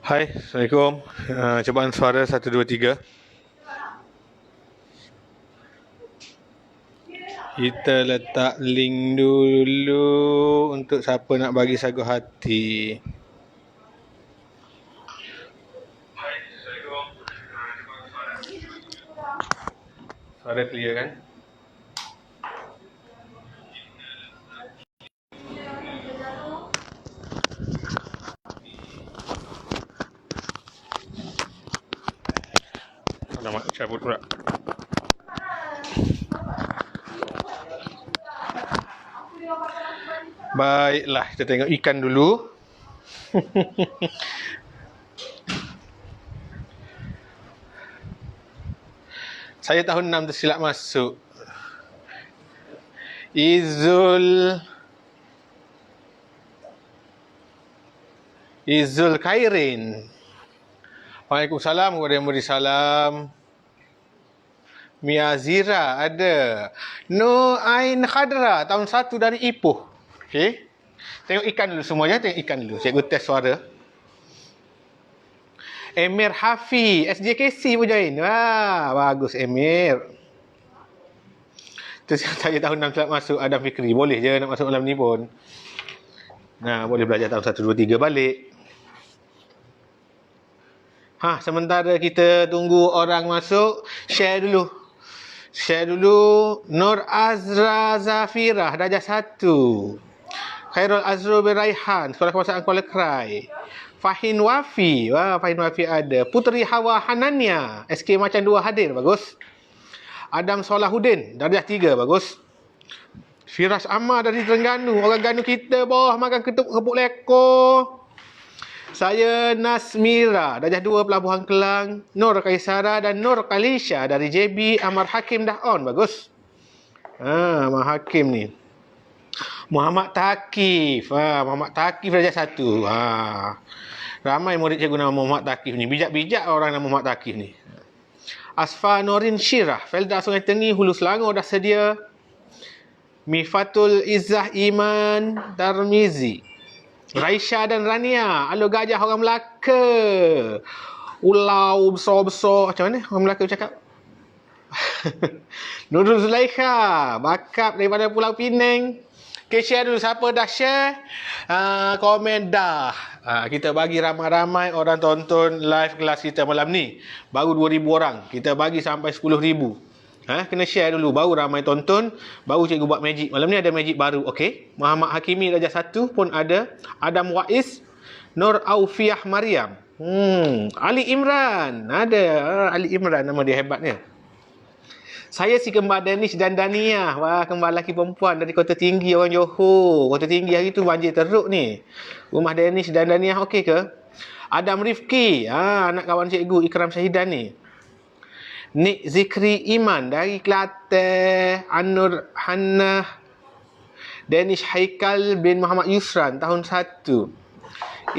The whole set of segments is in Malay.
Hai, Assalamualaikum. Cubaan suara 1 2 3. Kita letak link dulu untuk siapa nak bagi sagu hati. Hai, Assalamualaikum. Suara clear kan? Alamak, cabut pula. Baiklah, kita tengok ikan dulu. Saya tahun 6 tersilap masuk. Izul Khairin. Waalaikumsalam warahmatullahi. Mia Zira ada. No Ain Khadra tahun 1 dari Ipoh. Okey. Tengok ikan dulu semuanya, tengok ikan dulu. Cikgu test suara. Emir Hafi, SJKC pun join. Wah, bagus Emir. Tu saya tahun 6 telah masuk Adam Fikri. Boleh je nak masuk malam ni pun. Nah, boleh belajar tahun 1 2 3 balik. Sementara kita tunggu orang masuk, share dulu. Nur Azra Zafirah, darjah 1. Khairul Azrul bin Raihan, Sekolah Kebangsaan Kuala Krai. Fahin Wafi, Fahin Wafi ada. Puteri Hawa Hanania, SK Macan 2 hadir, bagus. Adam Solahuddin, darjah 3, bagus. Firas Ammar dari Terengganu, orang Ganu kita bawah makan kepuk lekor. Saya Nasmira, darjah 2 Pelabuhan Kelang. Nur Kaisara dan Nur Kalisha dari JB. Amar Hakim dah on, bagus. Amar Hakim ni. Muhammad Takif. Muhammad Takif darjah 1. Ramai murid cikgu nama Muhammad Takif ni. Bijak-bijak orang nama Muhammad Takif ni. Asfa Norin Syirah, Felda Sungai Tengi, Hulu Selangor dah sedia. Mifatul Izzah Iman Darmizi. Raisha dan Rania, Alo Gajah orang Melaka. Ulau besar-besar. Macam mana orang Melaka bercakap? Nurul Zulaikha, bakap daripada Pulau Pinang. Okay, share dulu. Siapa dah share? Komen dah. Kita bagi ramai-ramai orang tonton live kelas kita malam ni. Baru 2,000 orang. Kita bagi sampai 10,000. Kena share dulu. Baru ramai tonton. Baru cikgu buat magic. Malam ni ada magic baru. Okey. Muhammad Hakimi darjah 1 pun ada. Adam Wais. Nur Aufiah Mariam. Ali Imran. Ada. Ali Imran nama dia hebatnya. Saya si kembar Danish dan Daniah. Kembar lelaki perempuan dari Kota Tinggi, orang Johor. Kota Tinggi hari tu banjir teruk ni. Rumah Danish dan Daniah okey ke? Adam Rifki. Anak kawan cikgu Ikram Syahidan ni. Nik Zikri Iman dari Kelantan. Anur Hannah. Danish Haikal bin Muhammad Yusran tahun 1.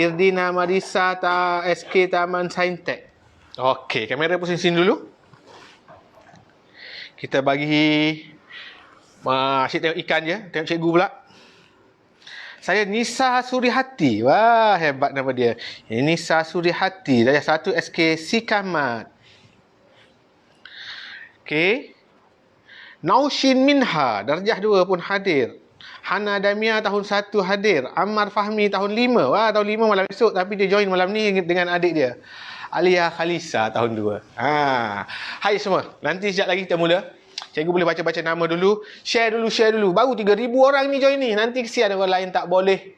Irdina Marisa SK Taman Saintek. Okey, kamera pusing sini dulu. Kita bagi asyik tengok ikan je. Tengok cikgu pula. Saya Nisa Surihati. Hebat nama dia. Nisa Surihati. Darjah 1 SK Sikamat. Okey. Naushin Minha. Darjah 2 pun hadir. Hana Damia tahun 1 hadir. Ammar Fahmi tahun 5. Tahun 5 malam esok. Tapi dia join malam ni dengan adik dia. Alia Khalisa tahun 2. Hai semua. Nanti sekejap lagi kita mula. Cikgu boleh baca-baca nama dulu. Share dulu. Baru 3,000 orang ni join ni. Nanti kesian orang lain tak boleh.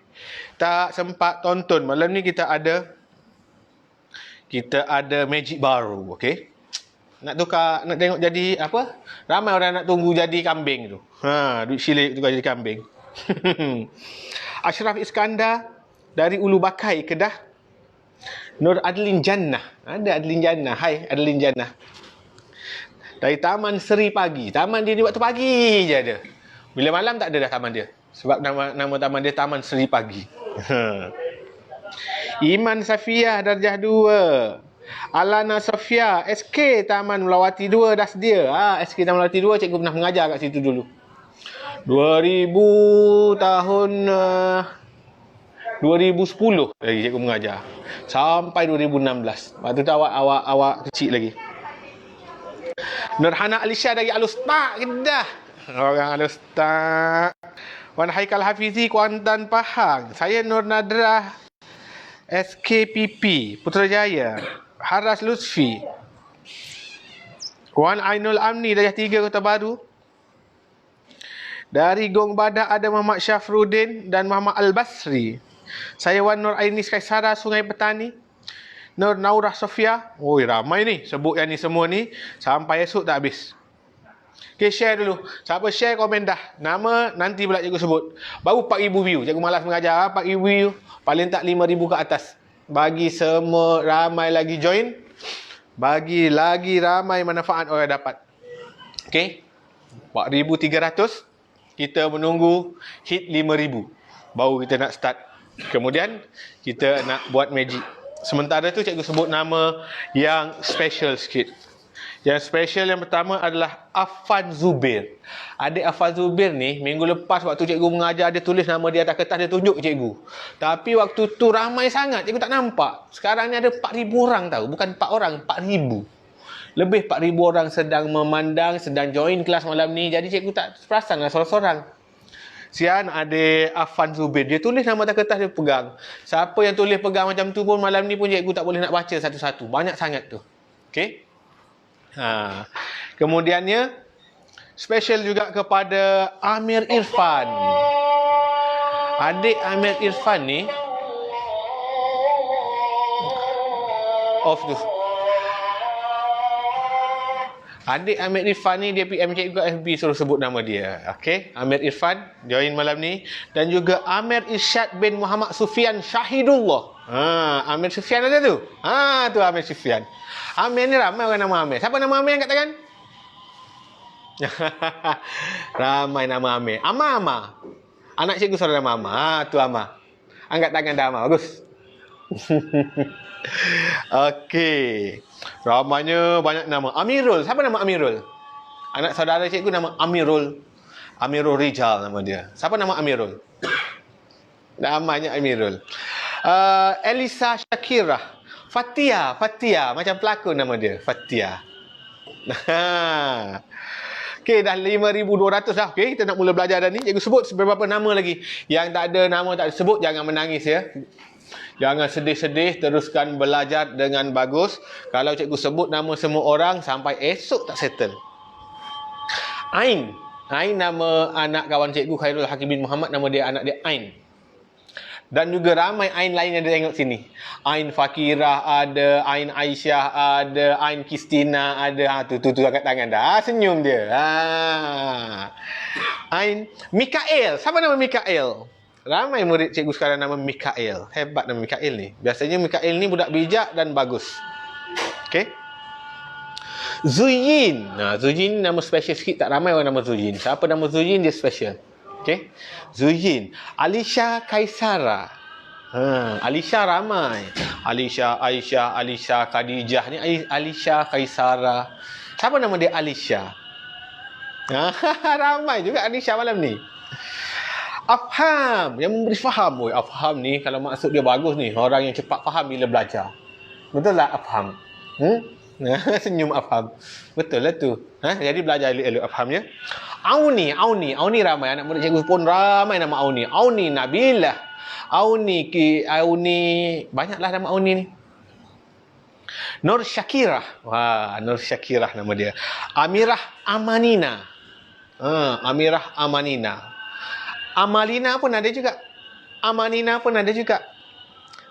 Tak sempat tonton. Malam ni kita ada magic baru. Okey. Nak tukar, nak tengok jadi apa? Ramai orang nak tunggu jadi kambing tu. Duit silik tukar jadi kambing. Ashraf Iskandar dari Ulu Bakai, Kedah. Nur Adlin Jannah. Ada Adlin Jannah. Hai Adlin Jannah. Dari Taman Seri Pagi. Taman dia ni waktu pagi je ada. Bila malam tak ada dah taman dia. Sebab nama taman dia Taman Seri Pagi. Iman Safiyah darjah 2. Alana Sofia SK Taman Melawati 2 dah sedia. SK Taman Melawati 2 cikgu pernah mengajar kat situ dulu. 2000 tahun 2010 lagi cikgu mengajar. Sampai 2016. Waktu tu awak kecil lagi. Nurhana Alisha dari Alustak Kedah. Orang Alustak. Wan Haikal Hafizi Kuantan Pahang. Saya Nur Nadrah SKPP Putrajaya. Haras Lutfi. Wan Ainul Amni Dayah 3 Kota Baru. Dari Gong Badak ada Muhammad Syafruddin dan Muhammad Al-Basri. Saya Wan Nur Ainis Kaisara Sungai Petani. Nur Naurah Sofia. Oi, ramai ni. Sebut yang ni semua ni. Sampai esok tak habis. Okay, share dulu. Siapa share, komen dah. Nama nanti pula cikgu sebut. Baru 4,000 view. Cikgu malas mengajar. 4,000 view. Paling tak 5,000 ke atas. Bagi semua ramai lagi join. Bagi lagi ramai manfaat orang dapat. Okay. 4,300. Kita menunggu hit 5,000. Baru kita nak start. Kemudian kita nak buat magic. Sementara tu cikgu sebut nama yang special sikit. Yang special yang pertama adalah Afan Zubir. Adik Afan Zubir ni minggu lepas waktu cikgu mengajar, dia tulis nama dia atas kertas, dia tunjuk cikgu. Tapi waktu tu ramai sangat, cikgu tak nampak. Sekarang ni ada 4,000 orang tahu. Bukan 4 orang, 4,000. Lebih 4,000 orang sedang memandang, sedang join kelas malam ni. Jadi cikgu tak perasan lah sorang-sorang. Sian adik Afan Zubir. Dia tulis nama atas kertas, dia pegang. Siapa yang tulis pegang macam tu pun malam ni pun cikgu tak boleh nak baca satu-satu. Banyak sangat tu. Okay. Kemudiannya special juga kepada Amir Irfan. Adik Amir Irfan ni off tu. Adik Amir Irfan ni dia PM cikgu FB suruh sebut nama dia. Okey, Amir Irfan join malam ni, dan juga Amir Irsyad bin Muhammad Sufian Syahidullah. Amir Sufian ada tu. Tu Amir Sufian. Amir ni ramai orang nama Amir. Siapa nama Amir angkat tangan? Ramai nama Amir. Ama. Anak cikgu saudara nama Ama. Tu Ama. Angkat tangan dah Ama. Bagus. Okey. Ramainya banyak nama. Amirul. Siapa nama Amirul? Anak saudara cikgu nama Amirul. Amirul Rijal nama dia. Siapa nama Amirul? Namanya Amirul. Elisa Shakirah. Fatia. Macam pelakon nama dia. Fatia. Okey, dah 5,200 dah. Okey, kita nak mula belajar dah ni. Cikgu sebut beberapa nama lagi. Yang tak ada nama tak disebut, jangan menangis ya. Jangan sedih-sedih, teruskan belajar dengan bagus. Kalau cikgu sebut nama semua orang, sampai esok tak settle. Ain nama anak kawan cikgu Khairul Hakim bin Muhammad, nama dia, anak dia Ain. Dan juga ramai Ain lain yang dia tengok sini. Ain Fakirah ada, Ain Aisyah ada, Ain Kristina ada. Tu angkat tangan dah. Senyum dia. Ain Mikael. Siapa nama Mikael? Ramai murid cikgu sekarang nama Mikael. Hebat nama Mikael ni. Biasanya Mikael ni budak bijak dan bagus. Okey. Zuyin. Zuyin nama special sikit. Tak ramai orang nama Zuyin. Siapa nama Zuyin dia special. Okey. Zuyin. Alisha Kaisara. Alisha ramai. Alisha, Aisyah, Alisha, Khadijah ni Alisha Kaisara. Siapa nama dia Alisha? Ramai juga Alisha malam ni. Afham, yang memberi faham. Afham ni kalau maksud dia bagus ni, orang yang cepat faham bila belajar. Betul tak Afham? Senyum Afham. Betul lah tu. Jadi belajar elok-elok Afham ya. Auni ramai. Anak murid cikgu pun ramai nama Auni. Auni Nabilah. Auni, banyaklah nama Auni ni. Nur Syakirah. Nur Syakirah nama dia. Amirah Amanina. Amirah Amanina. Amalina pun ada juga. Amanina pun ada juga.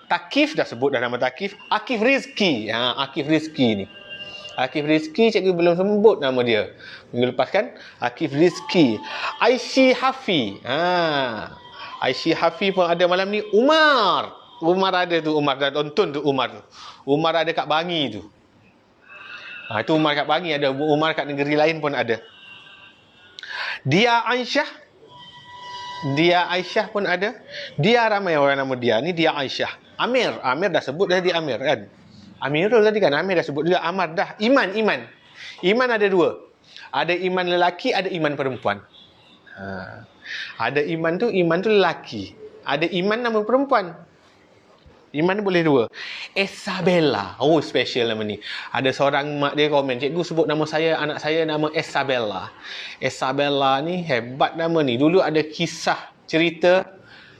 Takif dah sebut dah nama Takif. Akif Rizki. Akif Rizki ni. Akif Rizki cikgu belum sebut nama dia. Minggu lepas kan? Akif Rizki. Aishi Hafi. Aishi Hafi pun ada malam ni. Umar ada tu. Umar dah tonton tu Umar tu. Umar ada kat Bangi tu. Itu Umar kat Bangi ada. Umar kat negeri lain pun ada. Dia Aisyah pun ada. Dia ramai orang nama dia. Ni Dia Aisyah. Amir dah sebut dah dia Amir kan. Amirul tadi kan. Amir dah sebut juga. Amar dah. Iman ada dua. Ada iman lelaki, ada iman perempuan. Ada iman tu lelaki. Ada Iman nama perempuan. Iman boleh dua. Isabella. Oh, special nama ni. Ada seorang mak dia komen, cikgu sebut nama saya, anak saya nama Isabella. Isabella ni hebat nama ni. Dulu ada kisah cerita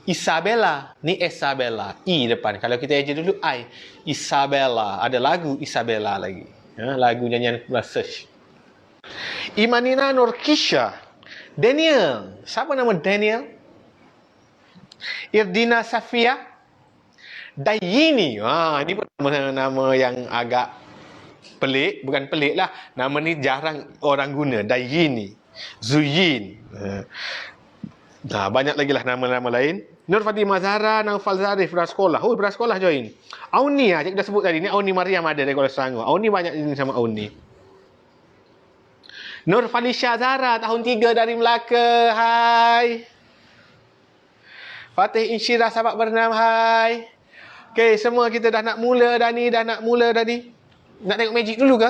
Isabella. Ni Isabella. I depan. Kalau kita eja dulu, I. Isabella. Ada lagu Isabella lagi. Lagu nyanyian search. Imanina Nurkisha. Daniel. Siapa nama Daniel? Irdina Safia. Dayini. Ini pun nama yang agak pelik. Bukan pelik lah. Nama ni jarang orang guna. Dayini. Zuyin. Banyak lagi lah nama-nama lain. Nur Fatimah Zahra, Naufal Zarif, bersekolah. Oh, bersekolah join. Auni cikgu dah sebut tadi. Ni Auni Mariam ada dari Kuala Selangor. Auni banyak jenis sama Auni. Nur Falisha Zahra, tahun 3 dari Melaka. Hai. Fatih Insyirah, sahabat bernam. Hai. Okay, semua kita dah nak mula dah ni. Nak tengok magic dulu ke?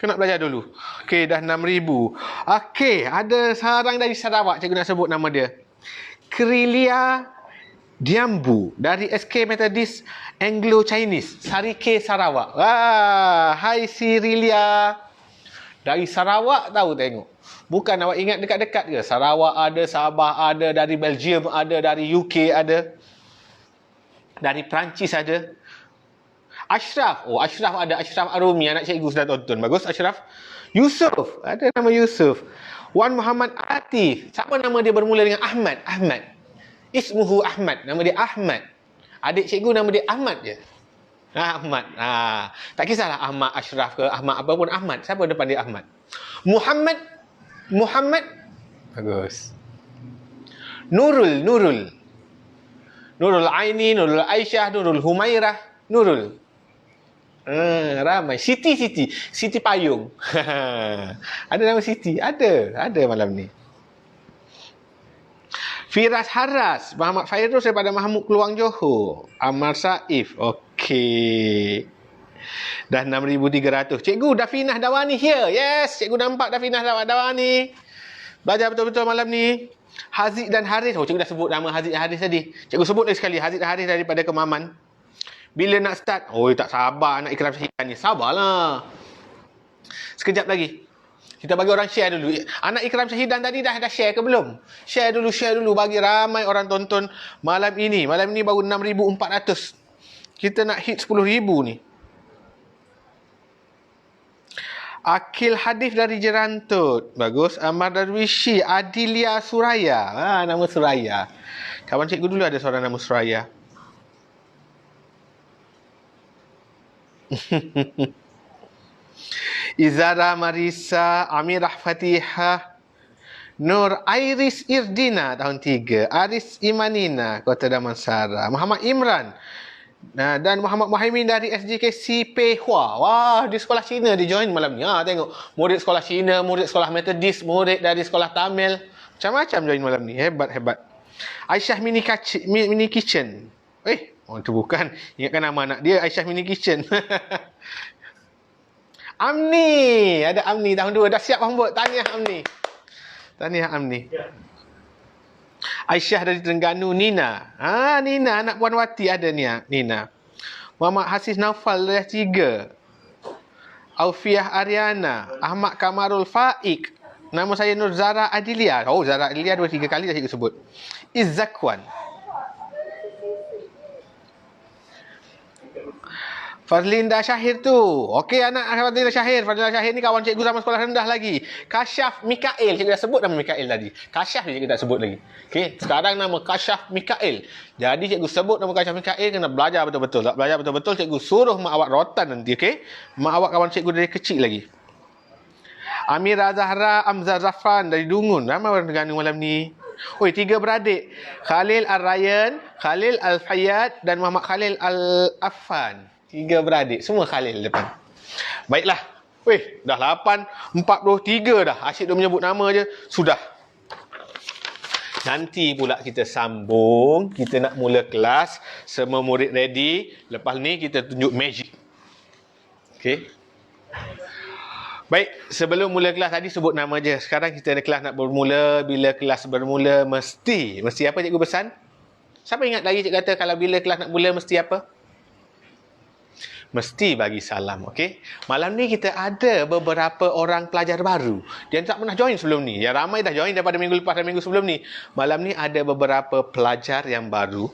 Nak belajar dulu. Okay, dah 6,000. Okay, ada seorang dari Sarawak. Cikgu nak sebut nama dia. Krilia Diambu dari SK Methodist Anglo-Chinese. Sarike, Sarawak. Hai Sirilia. Dari Sarawak tahu tengok. Bukan awak ingat dekat-dekat ke? Sarawak ada, Sabah ada, dari Belgium ada, dari UK ada. Dari Perancis ada. Ashraf. Oh, Ashraf ada. Ashraf Arumi. Anak cikgu sudah tonton. Bagus, Ashraf. Yusuf. Ada nama Yusuf. Wan Muhammad Atif. Siapa nama dia bermula dengan Ahmad? Ahmad. Ismuhu Ahmad. Nama dia Ahmad. Adik cikgu nama dia Ahmad je. Ahmad. Tak kisahlah Ahmad Ashraf ke Ahmad apa pun. Ahmad. Siapa depan dia Ahmad? Muhammad. Bagus. Nurul. Nurul Aini, Nurul Aisyah, Nurul Humairah, Nurul. Ramai. Siti Payung. Ada nama Siti? Ada malam ni. Firas Haras, Muhammad Fairuz daripada Mahmud Keluang Johor. Ammar Saif. Okey. Dah 6,300. Cikgu Dafinah Dawani here. Yes, cikgu nampak Dafinah Dawani. Belajar betul-betul malam ni. Haziq dan Haris. Oh, cikgu dah sebut nama Haziq dan Haris tadi. Cikgu sebut lagi sekali. Haziq dan Haris daripada Kemaman. Bila nak start? Oh, tak sabar nak ikram syahidan ni. Sabarlah. Sekejap lagi. Kita bagi orang share dulu. Anak ikram syahidan tadi dah share ke belum? Share dulu. Bagi ramai orang tonton malam ini. Malam ini baru 6,400. Kita nak hit 10,000 ni. Akil Hadif dari Jerantut. Bagus. Amar Darwishi. Adilia Suraya. Nama Suraya. Kawan cikgu dulu ada seorang nama Suraya. Izara Marisa. Amirah Fatihah. Nur Iris Irdina tahun 3. Aris Imanina Kota Damansara. Muhammad Imran. Dan Muhammad Muhaimin dari SJKC Peihua. Wah, di sekolah Cina dia join malam ni. Tengok. Murid sekolah Cina, murid sekolah Methodist, murid dari sekolah Tamil. Macam-macam join malam ni. Hebat. Aisyah Mini Kitchen. Itu bukan. Ingatkan nama anak dia, Aisyah Mini Kitchen. Amni. Ada Amni tahun 2. Dah siap Mahmud. Tahniah Amni. Aisyah dari Terengganu. Nina. Nina. Anak Puan Wati ada ni. Nina. Muhammad Hasis Naufal dari 3. Aufiah Ariana. Ahmad Kamarul Faik. Nama saya Nur Zara Adilia. Oh, Zara Adilia 2-3 kali dah cikgu sebut. Izzakwan. Fadlinda Syahir tu. Okey, anak Fadlinda Syahir. Fadlinda Syahir ni kawan cikgu zaman sekolah rendah lagi. Kasyaf Mikael. Cikgu dah sebut nama Mikael tadi. Kasyaf je cikgu tak sebut lagi. Okey, sekarang nama Kasyaf Mikael. Jadi cikgu sebut nama Kasyaf Mikael kena belajar betul-betul. Tak belajar betul-betul, cikgu suruh mak awak rotan nanti. Okey. Mak awak kawan cikgu dari kecil lagi. Amira Zahra Amzar Zafran dari Dungun. Ramai orang Terengganu malam ni. 3 beradik. Khalil Al-Ryan, Khalil Al-Fayyad dan Muhammad Khalil Al-Affan. 3 beradik. Semua Khalil depan. Baiklah. Dah 8:43 dah. Asyik dia menyebut nama je. Sudah. Nanti pula kita sambung. Kita nak mula kelas. Semua murid ready. Lepas ni kita tunjuk magic. Okey. Baik. Sebelum mula kelas tadi sebut nama je. Sekarang kita ada kelas nak bermula. Bila kelas bermula mesti apa cikgu pesan? Siapa ingat lagi cikgu kata kalau bila kelas nak mula mesti apa? Mesti bagi salam, okey? Malam ni kita ada beberapa orang pelajar baru. Dia tak pernah join sebelum ni. Yang ramai dah join daripada minggu lepas dan minggu sebelum ni. Malam ni ada beberapa pelajar yang baru.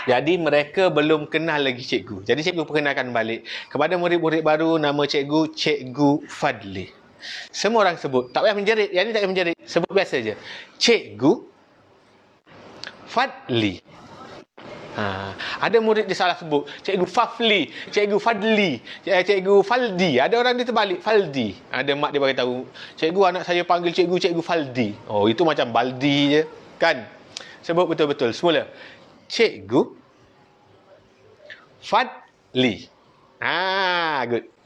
Jadi mereka belum kenal lagi cikgu. Jadi cikgu perkenalkan balik. Kepada murid-murid baru, nama cikgu, Cikgu Fadli. Semua orang sebut. Tak payah menjerit. Yang ni tak payah menjerit. Sebut biasa je. Cikgu Fadli. Ada murid dia salah sebut. Cikgu Fafli, Cikgu Fadli, Cikgu Faldi. Ada orang dia terbalik, Faldi. Ada mak dia bagi tahu, cikgu anak saya panggil cikgu, Cikgu Faldi. Oh, itu macam baldi je, kan? Sebut betul-betul. Semula. Cikgu Fadli. Good.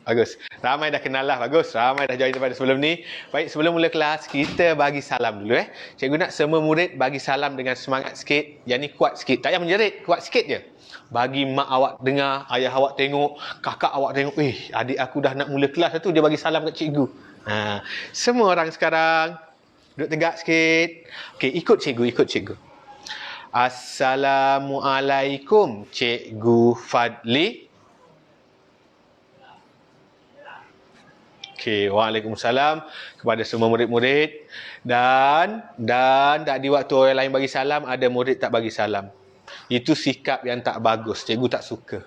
Bagus. Ramai dah kenal lah. Bagus. Ramai dah join daripada sebelum ni. Baik, sebelum mula kelas, kita bagi salam dulu. Cikgu nak semua murid bagi salam dengan semangat sikit. Yang ni kuat sikit. Tak payah menjerit. Kuat sikit je. Bagi mak awak dengar, ayah awak tengok, kakak awak tengok. Adik aku dah nak mula kelas tu, dia bagi salam kat cikgu. Semua orang sekarang duduk tegak sikit. Okey, ikut cikgu. Assalamualaikum, Cikgu Fadli. Okey, waalaikumsalam kepada semua murid-murid. Dan tadi waktu orang lain bagi salam, ada murid tak bagi salam. Itu sikap yang tak bagus. Cikgu tak suka.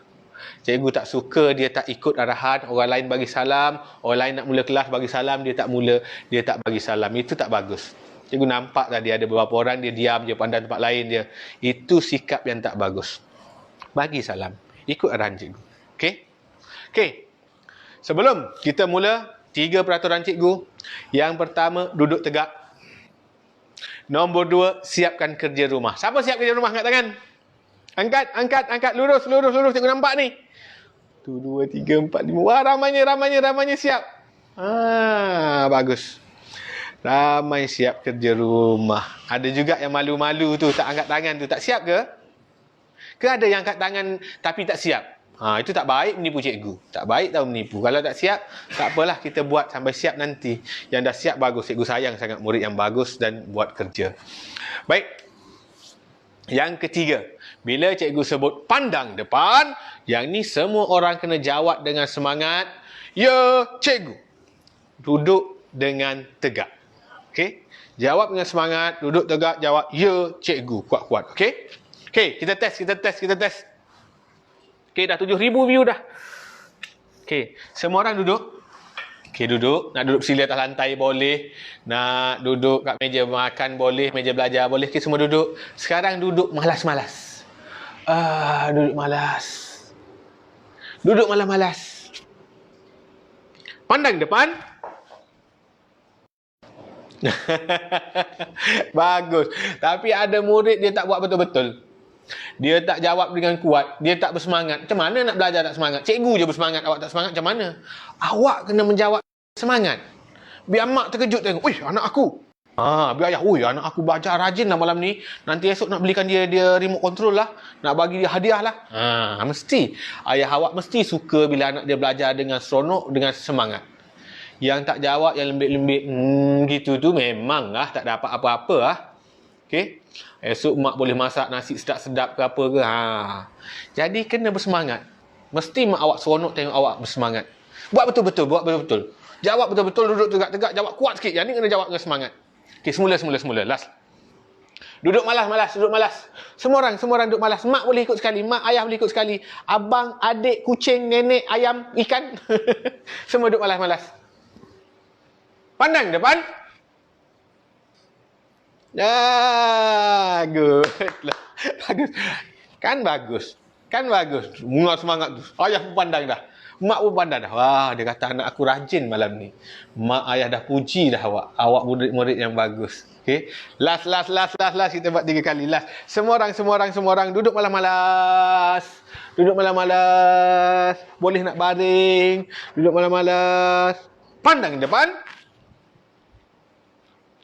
Cikgu tak suka dia tak ikut arahan. Orang lain bagi salam, orang lain nak mula kelas bagi salam, dia tak mula, dia tak bagi salam. Itu tak bagus. Cikgu nampak tadi ada beberapa orang dia diam je, pandang tempat lain dia. Itu sikap yang tak bagus. Bagi salam. Ikut arahan cikgu. Okey. Sebelum kita mula, 3 peraturan cikgu. Yang pertama, duduk tegak. Nombor 2, siapkan kerja rumah. Siapa siap kerja rumah? Angkat tangan. Angkat. Lurus. Cikgu nampak ni. 1, 2, 3, 4, 5. Wah, ramainya siap. Bagus. Ramai siap kerja rumah. Ada juga yang malu-malu tu, tak angkat tangan tu. Tak siap ke? Ke ada yang angkat tangan tapi tak siap? Itu tak baik menipu cikgu. Tak baik tahu menipu. Kalau tak siap, tak apalah, kita buat sampai siap nanti. Yang dah siap bagus. Cikgu sayang sangat murid yang bagus dan buat kerja. Baik. Yang ketiga, bila cikgu sebut pandang depan, yang ni semua orang kena jawab dengan semangat. Ya, cikgu. Duduk dengan tegak. Okey? Jawab dengan semangat, duduk tegak, jawab ya, cikgu. Kuat-kuat. Okey? Okey, kita test. Okey, dah 7,000 view dah. Okey, semua orang duduk. Okey, duduk. Nak duduk bersila atas lantai boleh. Nak duduk kat meja makan boleh. Meja belajar boleh. Okey, semua duduk. Sekarang duduk malas-malas. Duduk malas. Duduk malas-malas. Pandang depan. Bagus. Tapi ada murid dia tak buat betul-betul. Dia tak jawab dengan kuat. Dia tak bersemangat. Macam mana nak belajar tak semangat? Cikgu je bersemangat, awak tak semangat. Macam mana? Awak kena menjawab semangat. Biar mak terkejut tengok. Anak aku. Biar ayah, anak aku belajar rajin lah malam ni. Nanti esok nak belikan dia remote control lah. Nak bagi dia hadiah lah. Mesti. Ayah awak mesti suka bila anak dia belajar dengan seronok, dengan semangat. Yang tak jawab, yang lembik-lembik gitu tu memang lah tak dapat apa-apa lah. Okey. Esok mak boleh masak nasi sedap-sedap ke apa ke. Jadi kena bersemangat. Mesti mak awak seronok tengok awak bersemangat. Buat betul-betul. Jawab betul-betul, duduk tegak-tegak, jawab kuat sikit. Yang ni kena jawab dengan semangat. Okey, semula. Last. Duduk malas. Semua orang duduk malas. Mak boleh ikut sekali, mak ayah boleh ikut sekali. Abang, adik, kucing, nenek, ayam, ikan. Semua duduk malas-malas. Pandang depan. Good. Bagus. Kan bagus. Bunga semangat tu. Ayah pun pandang dah. Mak pun pandang dah. Wah, dia kata anak aku rajin malam ni. Mak ayah dah puji dah awak. Awak murid-murid yang bagus. Okey. Last. Kita buat 3 kali. Last. Semua orang duduk malas-malas. Boleh nak baring. Duduk malas-malas. Pandang depan.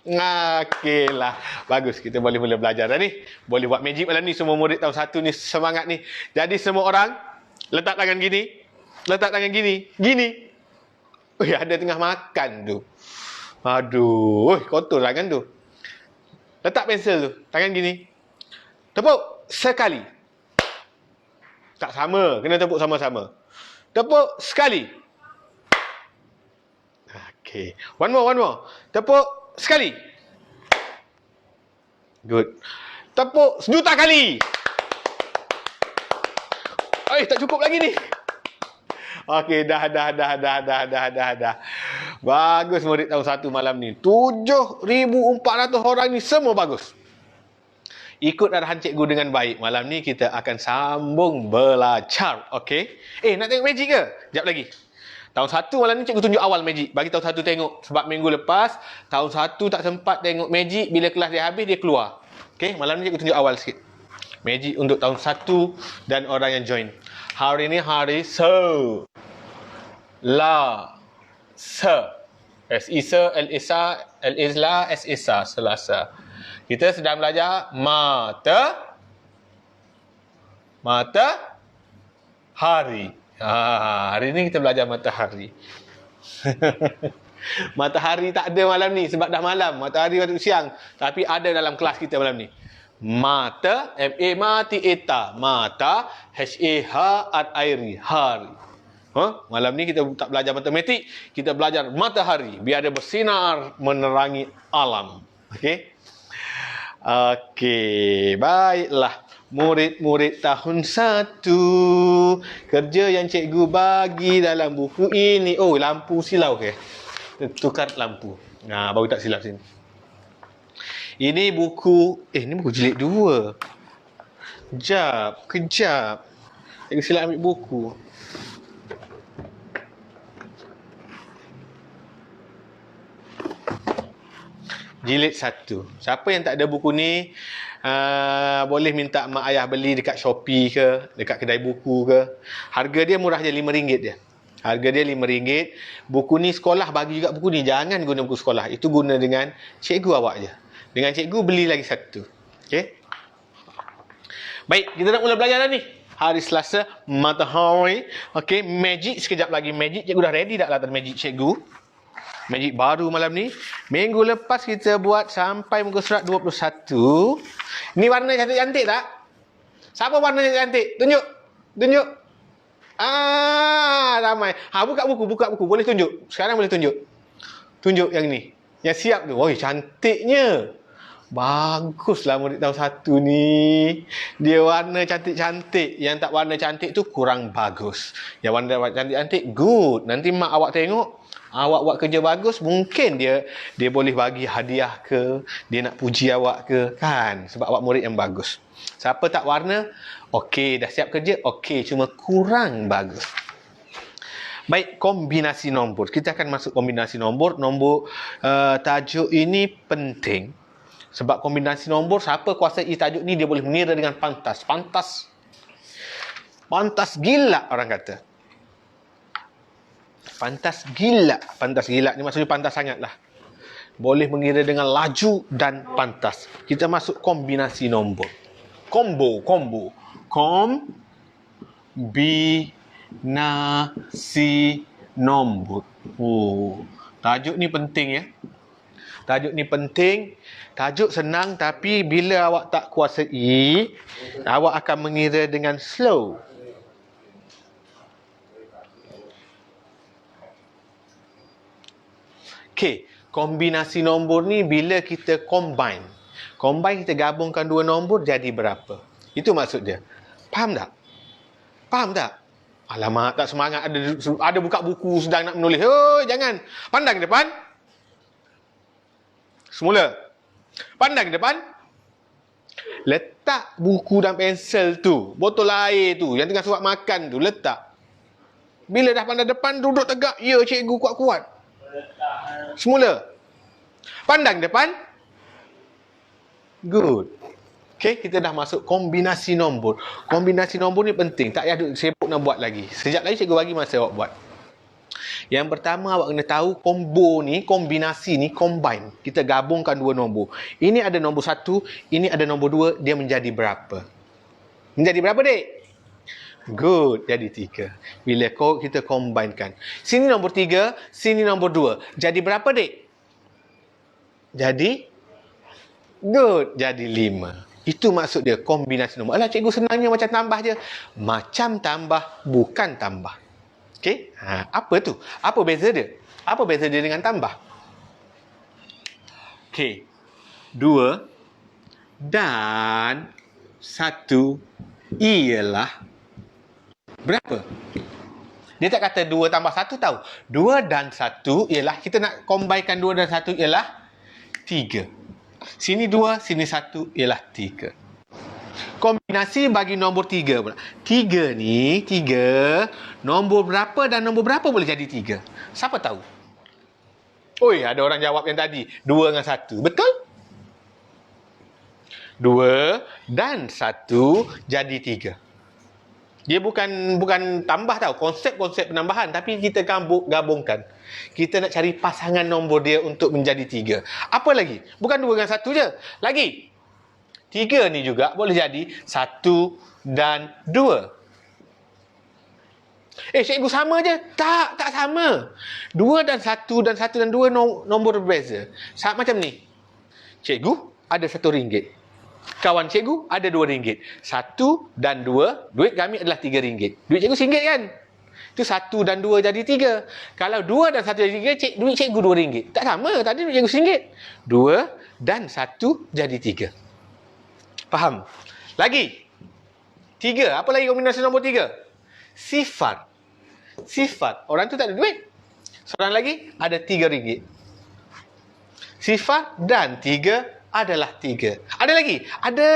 Okeylah. Bagus, kita boleh mula belajar dah ni. Boleh buat magic malam ni. Semua murid tahun 1 ni semangat ni. Jadi semua orang letak tangan gini. Gini. Ada tengah makan tu. Aduh, kotor tangan tu. Letak pensel tu, tangan gini. Tepuk sekali. Tak sama, kena tepuk sama-sama. Tepuk sekali. Okay. One more. Tepuk sekali. Good. Tepuk sejuta kali. Tak cukup lagi ni. Okey, dah. Bagus murid tahun 1 malam ni. 7,400 orang ni semua bagus. Ikut arahan cikgu dengan baik. Malam ni kita akan sambung belajar. Okey? Nak tengok magic ke? Sekejap lagi. Tahun 1 malam ni cikgu tunjuk awal magic. Bagi tahun 1 tengok. Sebab minggu lepas, tahun 1 tak sempat tengok magic. Bila kelas dia habis, dia keluar. Okey? Malam ni cikgu tunjuk awal sikit. Magic untuk tahun 1 dan orang yang join. Hari ni hari Selasa. S-Isa, L-Isa, L-Isla, S-Isa, Selasa. Kita sedang belajar matahari. Hari ni kita belajar matahari. Matahari tak ada malam ni sebab dah malam. Matahari waktu siang. Tapi ada dalam kelas kita malam ni. Mata, M-A-T-A-T-A. Mata, H-A-H-A-R-I. Hari. Malam ni kita tak belajar matematik. Kita belajar matahari. Biar dia bersinar menerangi alam. Okey? Okey. Baiklah. Murid-murid tahun 1. Kerja yang cikgu bagi dalam buku ini. Oh, lampu silau ke? Tukar lampu. Baru tak silap sini. Ini buku, ini buku jilid 2. Kejap. Cikgu silap ambil buku. Jilid 1. Siapa yang tak ada buku ni, boleh minta mak ayah beli dekat Shopee ke, dekat kedai buku ke. Harga dia murah je, RM5 dia. Harga dia RM5. Buku ni sekolah bagi juga buku ni. Jangan guna buku sekolah. Itu guna dengan cikgu awak je. Dengan cikgu beli lagi satu. Okey. Baik, kita nak mula belajar dah ni. Hari Selasa, matahari. Okey, magic sekejap lagi. Magic cikgu dah ready dah lah magic cikgu. Magic baru malam ni. Minggu lepas kita buat sampai muka surat 21. Ni warna cantik-cantik tak? Siapa warna cantik? Tunjuk. Ramai. Buka buku. Boleh tunjuk. Sekarang boleh tunjuk. Tunjuk yang ni. Yang siap tu. Cantiknya. Baguslah murid tahun 1 ni. Dia warna cantik-cantik. Yang tak warna cantik tu kurang bagus. Yang warna cantik-cantik, good. Nanti mak awak tengok, awak buat kerja bagus, mungkin dia boleh bagi hadiah ke, dia nak puji awak ke, kan? Sebab awak murid yang bagus. Siapa tak warna, okey, dah siap kerja, okey, cuma kurang bagus. Baik, kombinasi nombor. Kita akan masuk kombinasi nombor. Tajuk ini penting. Sebab kombinasi nombor, siapa kuasai tajuk ni, dia boleh mengira dengan pantas. Pantas gila orang kata. Pantas gila ni maksudnya pantas sangat lah. Boleh mengira dengan laju dan pantas. Kita masuk kombinasi nombor. Combo. Kombinasi nombor. Tajuk ni penting ya. Tajuk senang, tapi bila awak tak kuasai, awak akan mengira dengan slow. Okey, kombinasi nombor ni bila kita combine, kita gabungkan dua nombor jadi berapa? Itu maksud dia. Faham tak? Alamak, tak semangat. Ada buka buku sedang nak menulis. Jangan. Pandang ke depan. Semula. Pandang ke depan. Letak buku dan pensel tu, botol air tu, yang tengah suap makan tu, letak. Bila dah pandang depan, duduk tegak. Ya, cikgu kuat-kuat. Semula. Pandang depan. Good. Okey, kita dah masuk kombinasi nombor. Kombinasi nombor ni penting. Tak payah sibuk nak buat lagi. Sekejap lagi cikgu bagi masa awak buat. Yang pertama awak kena tahu combo ni, kombinasi ni, combine. Kita gabungkan dua nombor. Ini ada nombor 1, ini ada nombor 2, dia menjadi berapa? Menjadi berapa, Dek? Good, jadi 3. Bila kita combinekan. Sini nombor 3, sini nombor 2. Jadi berapa, Dek? Jadi? Good, jadi 5. Itu maksud dia kombinasi nombor. Alah cikgu, senangnya macam tambah je. Macam tambah, bukan tambah. Okey? Apa tu? Apa beza dia? Apa beza dia dengan tambah? Okey. 2 dan 1 ialah berapa? Dia tak kata 2 tambah 1 tau. 2 dan 1 ialah, kita nak combinekan 2 dan 1 ialah 3. Sini 2, sini 1 ialah 3. Kombinasi bagi nombor 3 pula. 3 ni, 3, nombor berapa dan nombor berapa boleh jadi 3? Siapa tahu? Oi, ada orang jawab yang tadi. 2 dengan 1. Betul? 2 dan 1 jadi 3. Dia bukan tambah tau, konsep-konsep penambahan, tapi kita gabungkan. Kita nak cari pasangan nombor dia untuk menjadi 3. Apa lagi? Bukan 2 dengan 1 je. Lagi. 3 ni juga boleh jadi 1 dan 2. Cikgu sama je. Tak sama. 2 dan 1 dan 1 dan 2 nombor berbeza. Macam ni. Cikgu ada RM1. Kawan cikgu ada RM2. 1 dan 2, duit kami adalah RM3. Duit cikgu RM1 kan? Itu 1 dan 2 jadi 3. Kalau 2 dan 1 jadi 3, duit cikgu RM2. Tak sama, tadi duit cikgu RM1. 2 dan 1 jadi 3. Faham? Lagi. 3, apa lagi kombinasi nombor 3? Sifat. Sifat. Orang tu tak ada duit. Seorang lagi ada RM3. Sifat dan 3 adalah 3. Ada lagi? Ada.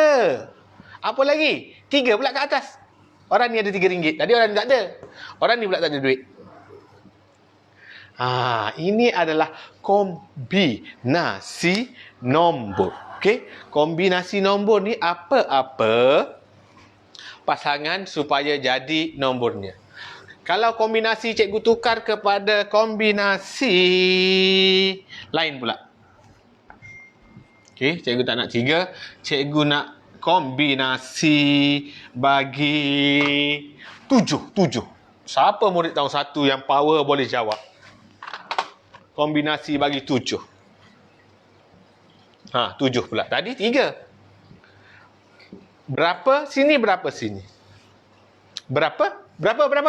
Apa lagi? 3 pula kat atas. Orang ni ada RM3. Tadi orang ni tak ada. Orang ni pula tak ada duit. Ini adalah kombinasi nombor. Okey? Kombinasi nombor ni apa-apa pasangan supaya jadi nombornya. Kalau kombinasi cikgu tukar kepada kombinasi lain pula. Okey, cikgu tak nak 3, cikgu nak kombinasi bagi 7. Siapa murid tahun 1 yang power boleh jawab? Kombinasi bagi 7. 7 pula. Tadi 3. Berapa sini, berapa sini? Berapa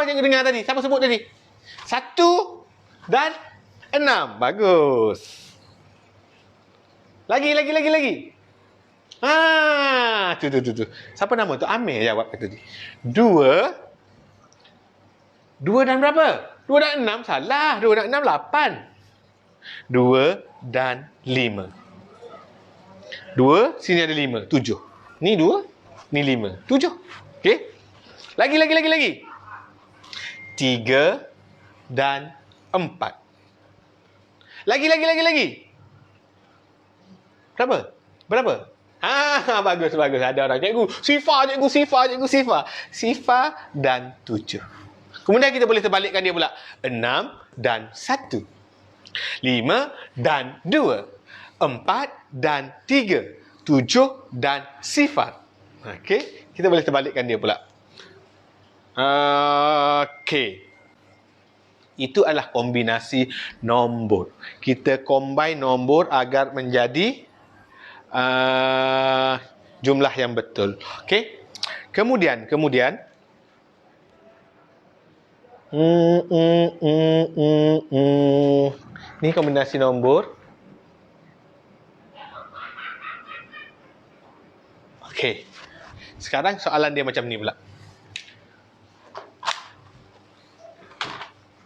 cikgu dengar tadi? Siapa sebut tadi? 1 dan 6. Bagus. Lagi. Tu. Siapa nama tu? Amir jawab tadi. 2 dan berapa? 2 dan 6. Salah. 2 dan 6, 8. 2 dan 5. 2, sini ada 5. 7. Ni 2, ni 5. 7. Okey? Lagi. 3 dan 4. Lagi. Berapa? Bagus. Ada orang. Cikgu, Sifar. Sifar dan 7. Kemudian kita boleh terbalikkan dia pula. 6 dan 1. 5 dan 2. 4 dan 3. 7 dan sifar. Okey, kita boleh terbalikkan dia pula. Okey. Itu adalah kombinasi nombor. Kita combine nombor agar menjadi jumlah yang betul. Okey. Kemudian ni kombinasi nombor. Okey. Sekarang soalan dia macam ni pula.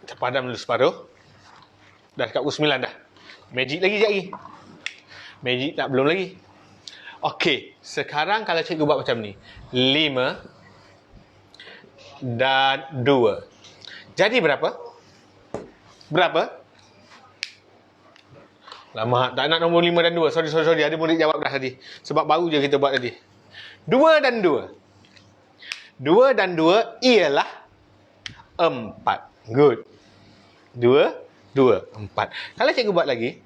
Kita padam dulu separuh. Dah dekat pukul 9 dah. Magic lagi sekejap lagi. Magic tak, belum lagi. Okey, sekarang kalau cikgu buat macam ni. 5 dan 2. Jadi berapa? Lama, tak nak nombor 5 dan 2. Sorry. Ada murid jawab dah tadi. Sebab baru je kita buat tadi. 2 dan 2. 2 dan 2 ialah 4. Good. 2, 4. Kalau cikgu buat lagi.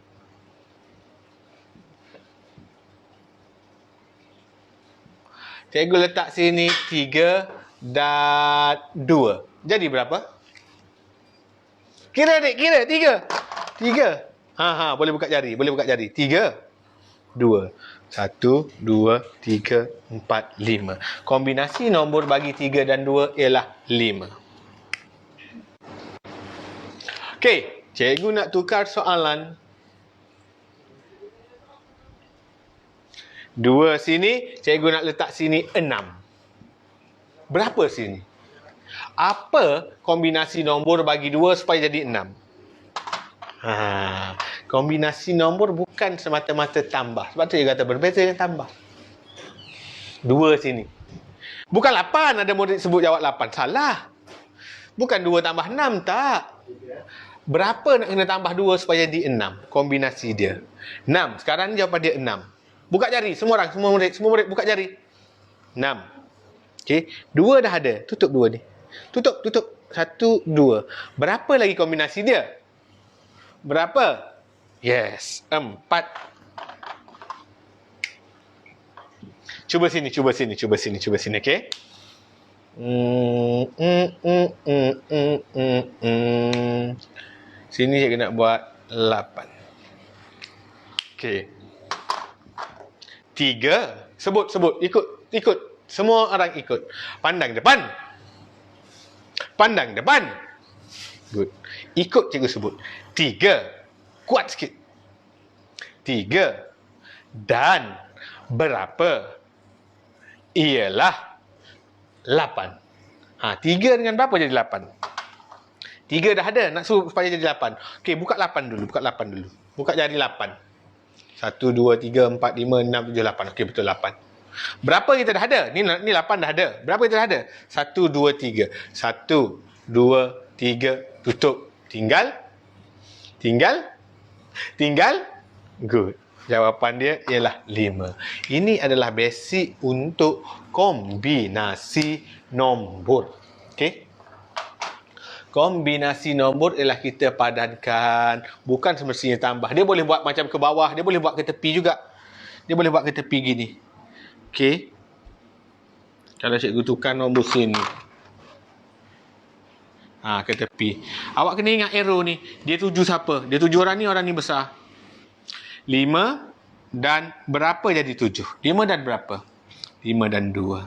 Cikgu letak sini 3 dan 2. Jadi berapa? Kira adik, kira. 3. Boleh buka jari. 3, 2. 1, 2, 3, 4, 5. Kombinasi nombor bagi 3 dan 2 ialah 5. Okey, cikgu nak tukar soalan. 2 sini, cikgu nak letak sini 6. Berapa sini? Apa kombinasi nombor bagi 2 supaya jadi 6? Kombinasi nombor bukan semata-mata tambah. Sebab tu dia kata berbeza dengan tambah. 2 sini. Bukan 8, ada murid sebut jawab 8. Salah. Bukan 2 tambah 6, tak. Berapa nak kena tambah 2 supaya jadi 6? Kombinasi dia. 6. Sekarang jawapan dia 6. Buka jari. Semua murid buka jari. 6. Okey. 2 dah ada. Tutup 2 ni. Tutup. 1, 2. Berapa lagi kombinasi dia? Berapa? Yes. 4. Cuba sini. Okey. Sini cikgu nak buat 8. Okey. 3. Sebut. Ikut. Semua orang ikut. Pandang depan. Good. Ikut cikgu sebut. 3. Kuat sikit. 3. Dan berapa? Ialah 8. 3 dengan berapa jadi 8? 3 dah ada. Nak suruh supaya jadi 8. Okey, buka 8 dulu. Buka jari 8. 1, 2, 3, 4, 5, 6, 7, 8. Okey, betul 8. Berapa kita dah ada? Ni 8 dah ada. Berapa kita dah ada? 1, 2, 3. 1, 2, 3. Tutup. Tinggal. Good. Jawapan dia ialah 5. Ini adalah basic untuk kombinasi nombor. Okey? Kombinasi nombor ialah kita padankan, bukan semestinya tambah. Dia boleh buat macam ke bawah, dia boleh buat ke tepi juga. Dia boleh buat ke tepi gini. Okey. Kalau cikgu tukar nombor sini. Ke tepi. Awak kena ingat arrow ni. Dia tuju siapa? Dia tuju orang ni besar. 5 dan berapa jadi 7? 5 dan berapa? 5 dan 2.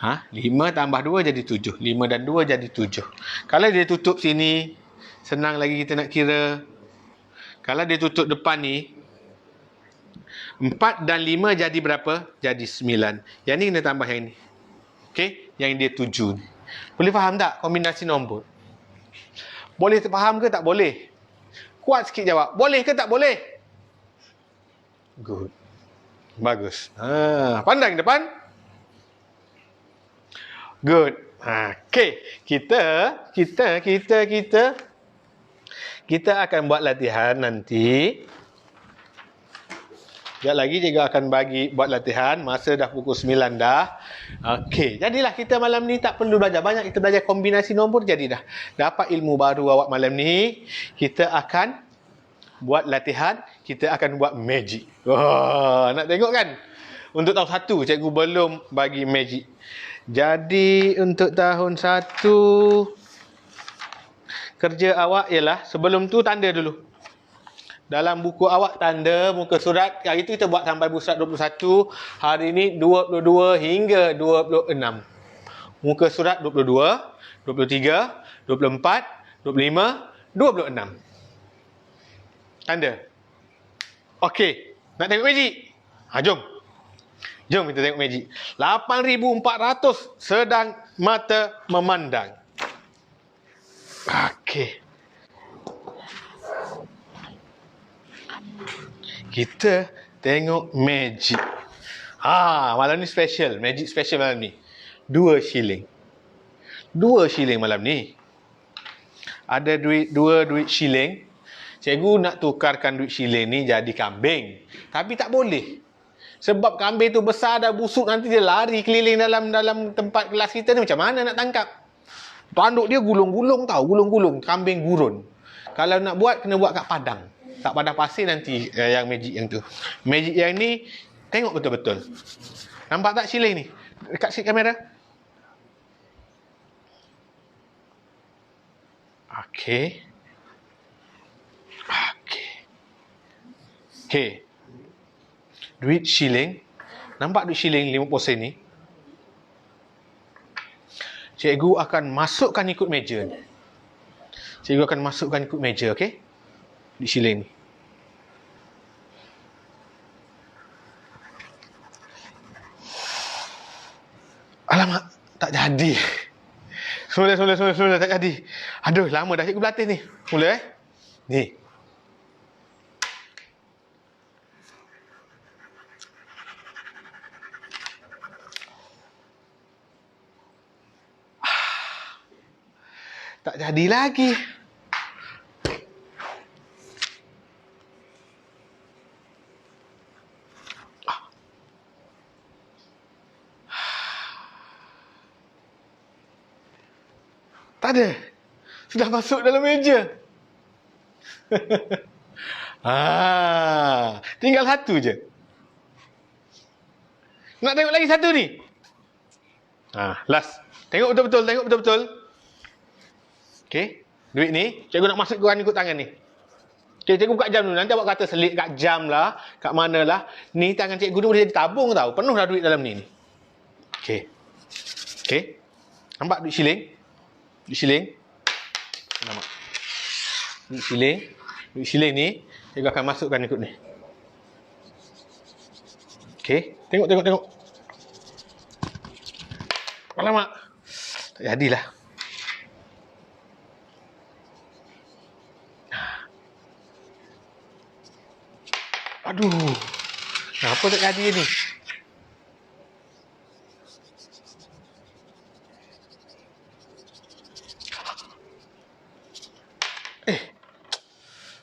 5 tambah 2 jadi 7. 5 dan 2 jadi 7. Kalau dia tutup sini, senang lagi kita nak kira. Kalau dia tutup depan ni, 4 dan 5 jadi berapa? Jadi 9. Yang ni kena tambah yang ni. Okey? Yang dia 7 ni. Boleh faham tak kombinasi nombor? Boleh faham ke tak boleh? Kuat sikit jawab. Boleh ke tak boleh? Good. Bagus. Pandang depan. Good. Okey. Kita akan buat latihan nanti. Sekejap lagi cikgu akan bagi buat latihan. Masa dah pukul 9 dah. Okey. Jadilah kita malam ni tak perlu belajar banyak. Kita belajar kombinasi nombor jadi dah. Dapat ilmu baru awak malam ni. Kita akan buat latihan. Kita akan buat magic. Nak tengok kan? Untuk tahun 1 cikgu belum bagi magic. Jadi untuk tahun 1 kerja awak ialah sebelum tu tanda dulu. Dalam buku awak tanda muka surat. Hari tu kita buat sampai muka surat 21. Hari ni 22 hingga 26. Muka surat 22, 23, 24, 25, 26. Tanda. Okey. Nak tengok magic? Jom. Jom kita tengok magic. 8,400 sedang mata memandang. Okey. Kita tengok magic. Malam ni special. Magic special malam ni. 2 shilling. 2 shilling malam ni. Ada duit 2 duit shilling. Cikgu nak tukarkan duit shilling ni jadi kambing. Tapi tak boleh. Sebab kambing tu besar dah busuk, nanti dia lari keliling dalam tempat kelas kita ni. Macam mana nak tangkap? Tanduk dia gulung-gulung tau. Gulung-gulung. Kambing gurun. Kalau nak buat, kena buat kat padang. Tak padang pasir nanti yang magic yang tu. Magic yang ni, tengok betul-betul. Nampak tak shilling ni? Dekat sikit kamera. Okey. Duit shilling. Nampak duit shilling 50 sen ni? Cikgu akan masukkan ikut meja ni. Cikgu akan masukkan ikut meja, okey? Duit shilling ni. Alamak, tak jadi. Semula, tak jadi. Aduh, lama dah cikgu berlatih ni. Mula Ni. Tak jadi lagi. Tak ada. Sudah masuk dalam meja. Tinggal satu je. Nak tengok lagi satu ni? Last. Tengok betul-betul. Okey. Duit ni, cikgu nak masukkan ikut tangan ni. Okey, cikgu buka jam dulu. Nanti awak kata selit kat jam lah, kat mana lah. Ni tangan cikgu ni boleh jadi tabung tau. Penuh dah duit dalam ni. Okey. Nampak duit shilling? Nampak. Duit shilling ni, cikgu akan masukkan ikut ni. Okey. Tengok. Alamak. Tak jadilah. Aduh. Kenapa tak jadi ni?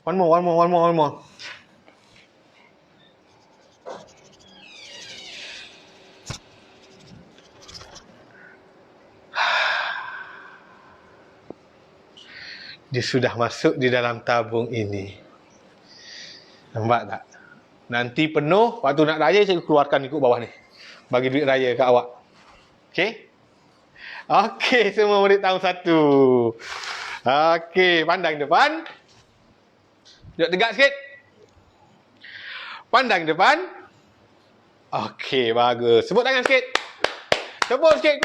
One more. Dia sudah masuk di dalam tabung ini. Nampak tak? Nanti penuh, waktu nak raya saya keluarkan ikut bawah ni. Bagi duit raya kat awak. Okey, semua murid tahun 1. Okey, pandang depan. Duduk tegak sikit. Pandang depan. Okey, bagus. Sebut tangan sikit. Kuat sikit.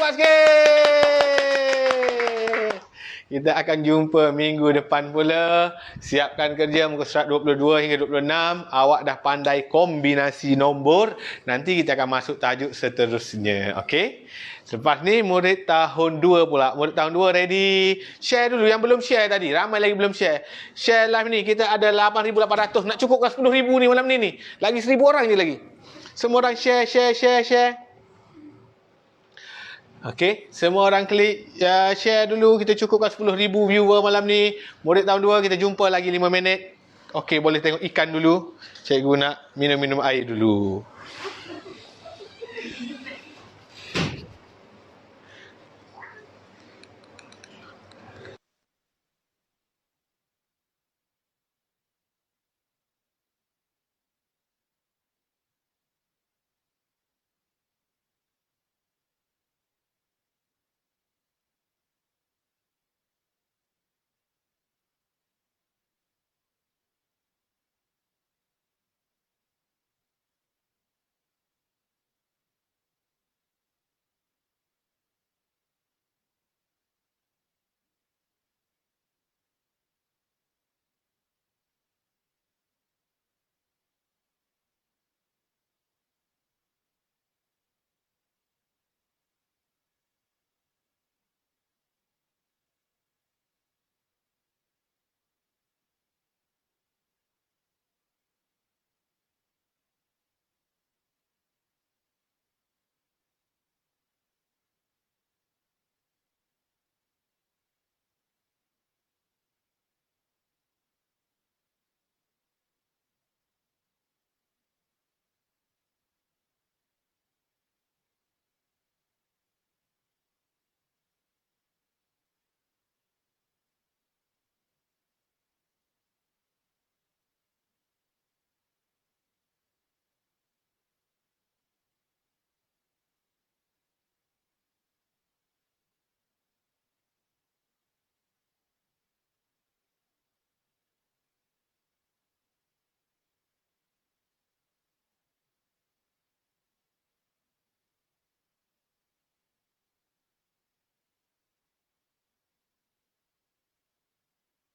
Kita akan jumpa minggu depan pula. Siapkan kerja muka surat 22 hingga 26. Awak dah pandai kombinasi nombor. Nanti kita akan masuk tajuk seterusnya. Okey? Lepas ni murid tahun 2 pula. Murid tahun 2 ready? Share dulu yang belum share tadi. Ramai lagi belum share. Share live ni. Kita ada 8,800. Nak cukupkan 10,000 ni malam ni. Lagi 1,000 orang je lagi. Semua orang share. Okey, semua orang klik share dulu. Kita cukupkan 10,000 viewer malam ni. Murid tahun 2, kita jumpa lagi 5 minit. Okey, boleh tengok ikan dulu. Cikgu nak minum air dulu.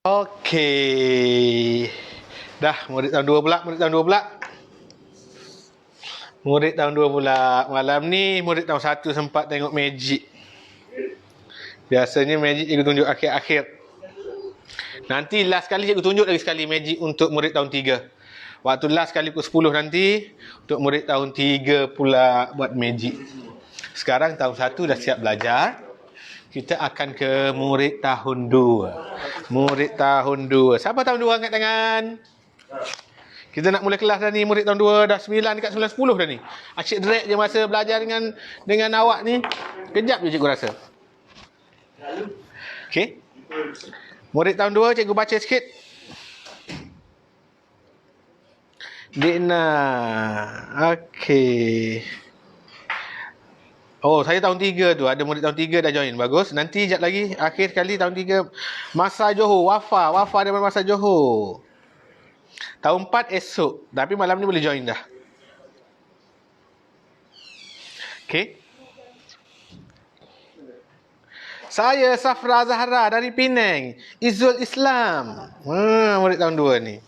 Okey. Dah, murid tahun 2 pula, murid tahun 2 pula. Murid tahun 2 pula. Malam ni murid tahun 1 sempat tengok magic. Biasanya magic cikgu tunjuk akhir-akhir. Nanti last kali cikgu tunjuk lagi sekali magic untuk murid tahun 3. Waktu last kali pukul 10 nanti, untuk murid tahun 3 pula buat magic. Sekarang tahun 1 dah siap belajar. Kita akan ke murid tahun 2. Murid tahun 2. Siapa tahun 2 angkat tangan? Kita nak mula kelas dah ni, murid tahun 2 dah 9 dekat 9 10 dah ni. Asyik drag je masa belajar dengan awak ni. Kejap je cikgu rasa. Okey. Murid tahun 2 cikgu baca sikit. Dina. Okey. Oh, saya tahun 3 tu. Ada murid tahun 3 dah join. Bagus. Nanti sekejap lagi. Akhir sekali tahun 3. Masa Johor. Wafa. Wafa daripada Masa Johor. Tahun 4 esok. Tapi malam ni boleh join dah. Okey. Saya Safra Zahra dari Penang. Izzul Islam. Murid tahun 2 ni.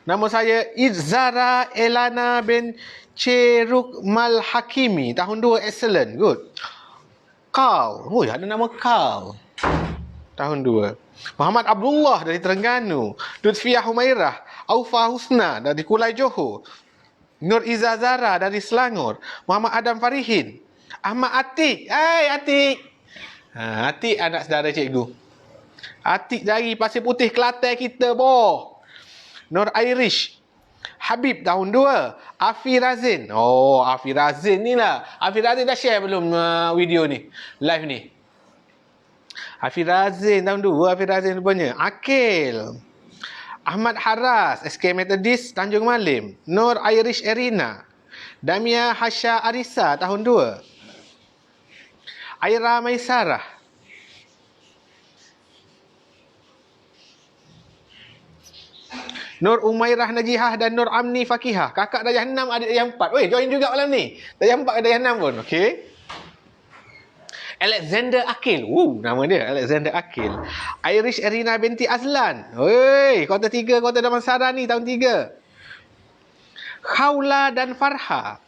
Nama saya Izzara Elana bin Cheruk Mal Hakimi. Tahun 2 excellent. Good. Kau. Oh, ada nama kau. Tahun 2. Muhammad Abdullah dari Terengganu. Lutfiah Humairah. Aufa Husna dari Kulai Johor. Nur Izzah Zara dari Selangor. Muhammad Adam Farihin. Ahmad Atik. Hai Atik. Atik anak saudara cikgu. Atik dari Pasir Putih Kelantan kita boh. Nur Irish. Habib tahun 2. Afi Razin. Oh, Afi Razin ni lah. Afi Razin dah share belum video ni? Live ni. Afi Razin tahun 2. Afi Razin rupanya. Akil. Ahmad Haras. SK Methodist Tanjung Malim. Nur Irish Erina. Damia Hasha Arisa tahun 2. Aira Maisarah. Nur Umairah Najihah dan Nur Amni Fakihah. Kakak darjah 6, adik darjah 4. Weh, join juga malam ni. Darjah 4 ke darjah 6 pun. Okey. Alexander Akil. Nama dia Alexander Akil. Irish Erina binti Azlan. Weh, kuarter 3, kuarter Damansara ni tahun 3. Khawla dan Farha.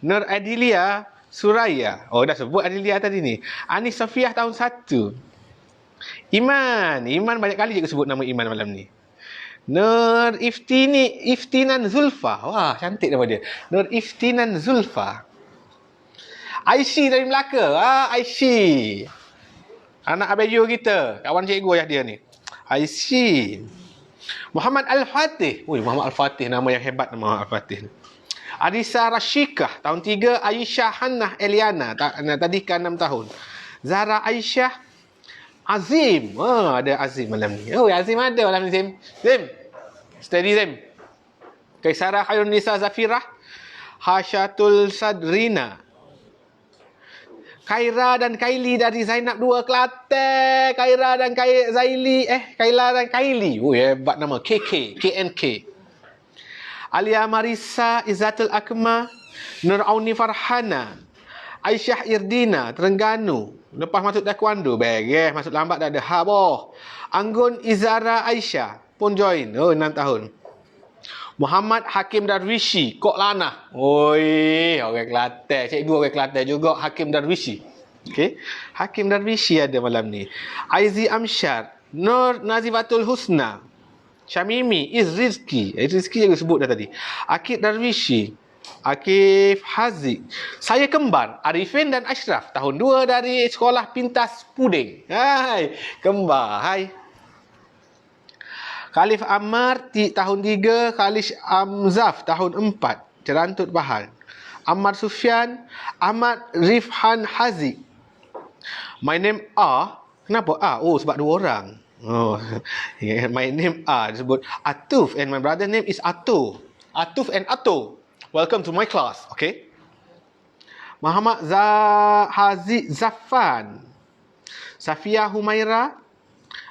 Nur Adilia Suraya. Oh, dah sebut Adilia tadi ni. Anis Sofiah tahun 1. Iman banyak kali cikgu sebut nama Iman malam ni. Nur Iftinan Zulfa. Wah, cantik nama dia. Nur Iftinan Zulfa. Aisyah dari Melaka. Aisyah. Anak Abayu kita. Kawan cikgu ayah dia ni. Aisyah. Muhammad Al-Fatih. Muhammad Al-Fatih. Nama yang hebat nama Muhammad Al-Fatih. Arisa Rashikah. Tahun 3. Aisyah Hannah Eliana. Tadi kan 6 tahun. Zara Aisyah Azim. Ada Azim malam ni. Oh, Azim ada malam ni, Zim. Zim. Steady, Zim. Kaisara Khairun Nisa Zafirah. Hasyatul Sadrina. Kaira dan Kaili dari Zainab 2 Kelantan. Kaira dan Zaili. Kaila dan Kaili. Oh, hebat nama. KK. KNK. Alia Marisa Izzatul Akma. Nur Auni Farhana. Aisyah Irdina, Terengganu. Lepas masuk taekwondo, beres. Masuk lambat dah ada boh. Anggun Izara Aisyah pun join. Oh, 6 tahun. Muhammad Hakim Darwishi, Kok Lanah. Oi, orang Kelantan. Cikgu orang Kelantan juga, Hakim Darwishi. Okey. Hakim Darwishi ada malam ni. Aizi Amsyar, Nur Nazifatul Husna. Syamimi, Rizki. Rizki juga sebut dah tadi. Akid Darwishi. Akif Haziq. Saya kembar Arifin dan Ashraf. Tahun 2 dari Sekolah Pintas Puding. Hai, kembar. Hai. Khalif Ammar tahun 3. Khalif Amzaf tahun 4. Cerantut Bahal. Ammar Sufyan. Ahmad Rifhan Haziq. My name A. Kenapa A? Oh, sebab 2 orang. Oh, my name A disebut Atuf and my brother name is Ato. Atuf and Ato. Welcome to my class. Okay. Muhammad Haziq Zafan. Safia Humaira.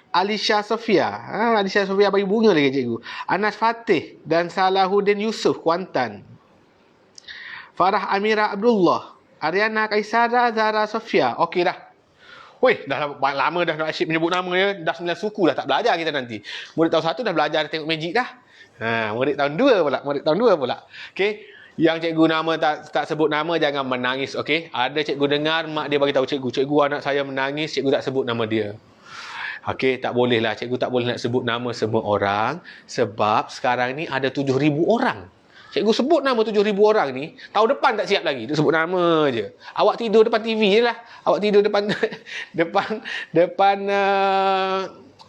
Alisha Sofia. Alisha Sofia bagi bunga lagi cikgu. Anas Fatih dan Salahuddin Yusuf Kuantan. Farah Amira Abdullah. Ariana Kaisara Zara Sofia. Okey dah. Weh, dah lama dah nak asyik menyebut nama dia. Dah 9 suku dah tak belajar kita nanti. Murid tahun 1 dah belajar tengok magic dah. Murid tahun 2 pula. Murid tahun 2 pula. Okey. Yang cikgu nama tak sebut nama, jangan menangis. Okey. Ada cikgu dengar, mak dia bagi tahu cikgu. Cikgu, anak saya menangis, cikgu tak sebut nama dia. Okey, tak boleh lah. Cikgu tak boleh nak sebut nama semua orang. Sebab sekarang ni ada 7,000 orang. Cikgu sebut nama 7,000 orang ni, tahun depan tak siap lagi. Dia sebut nama je. Awak tidur depan TV je lah. Awak tidur depan depan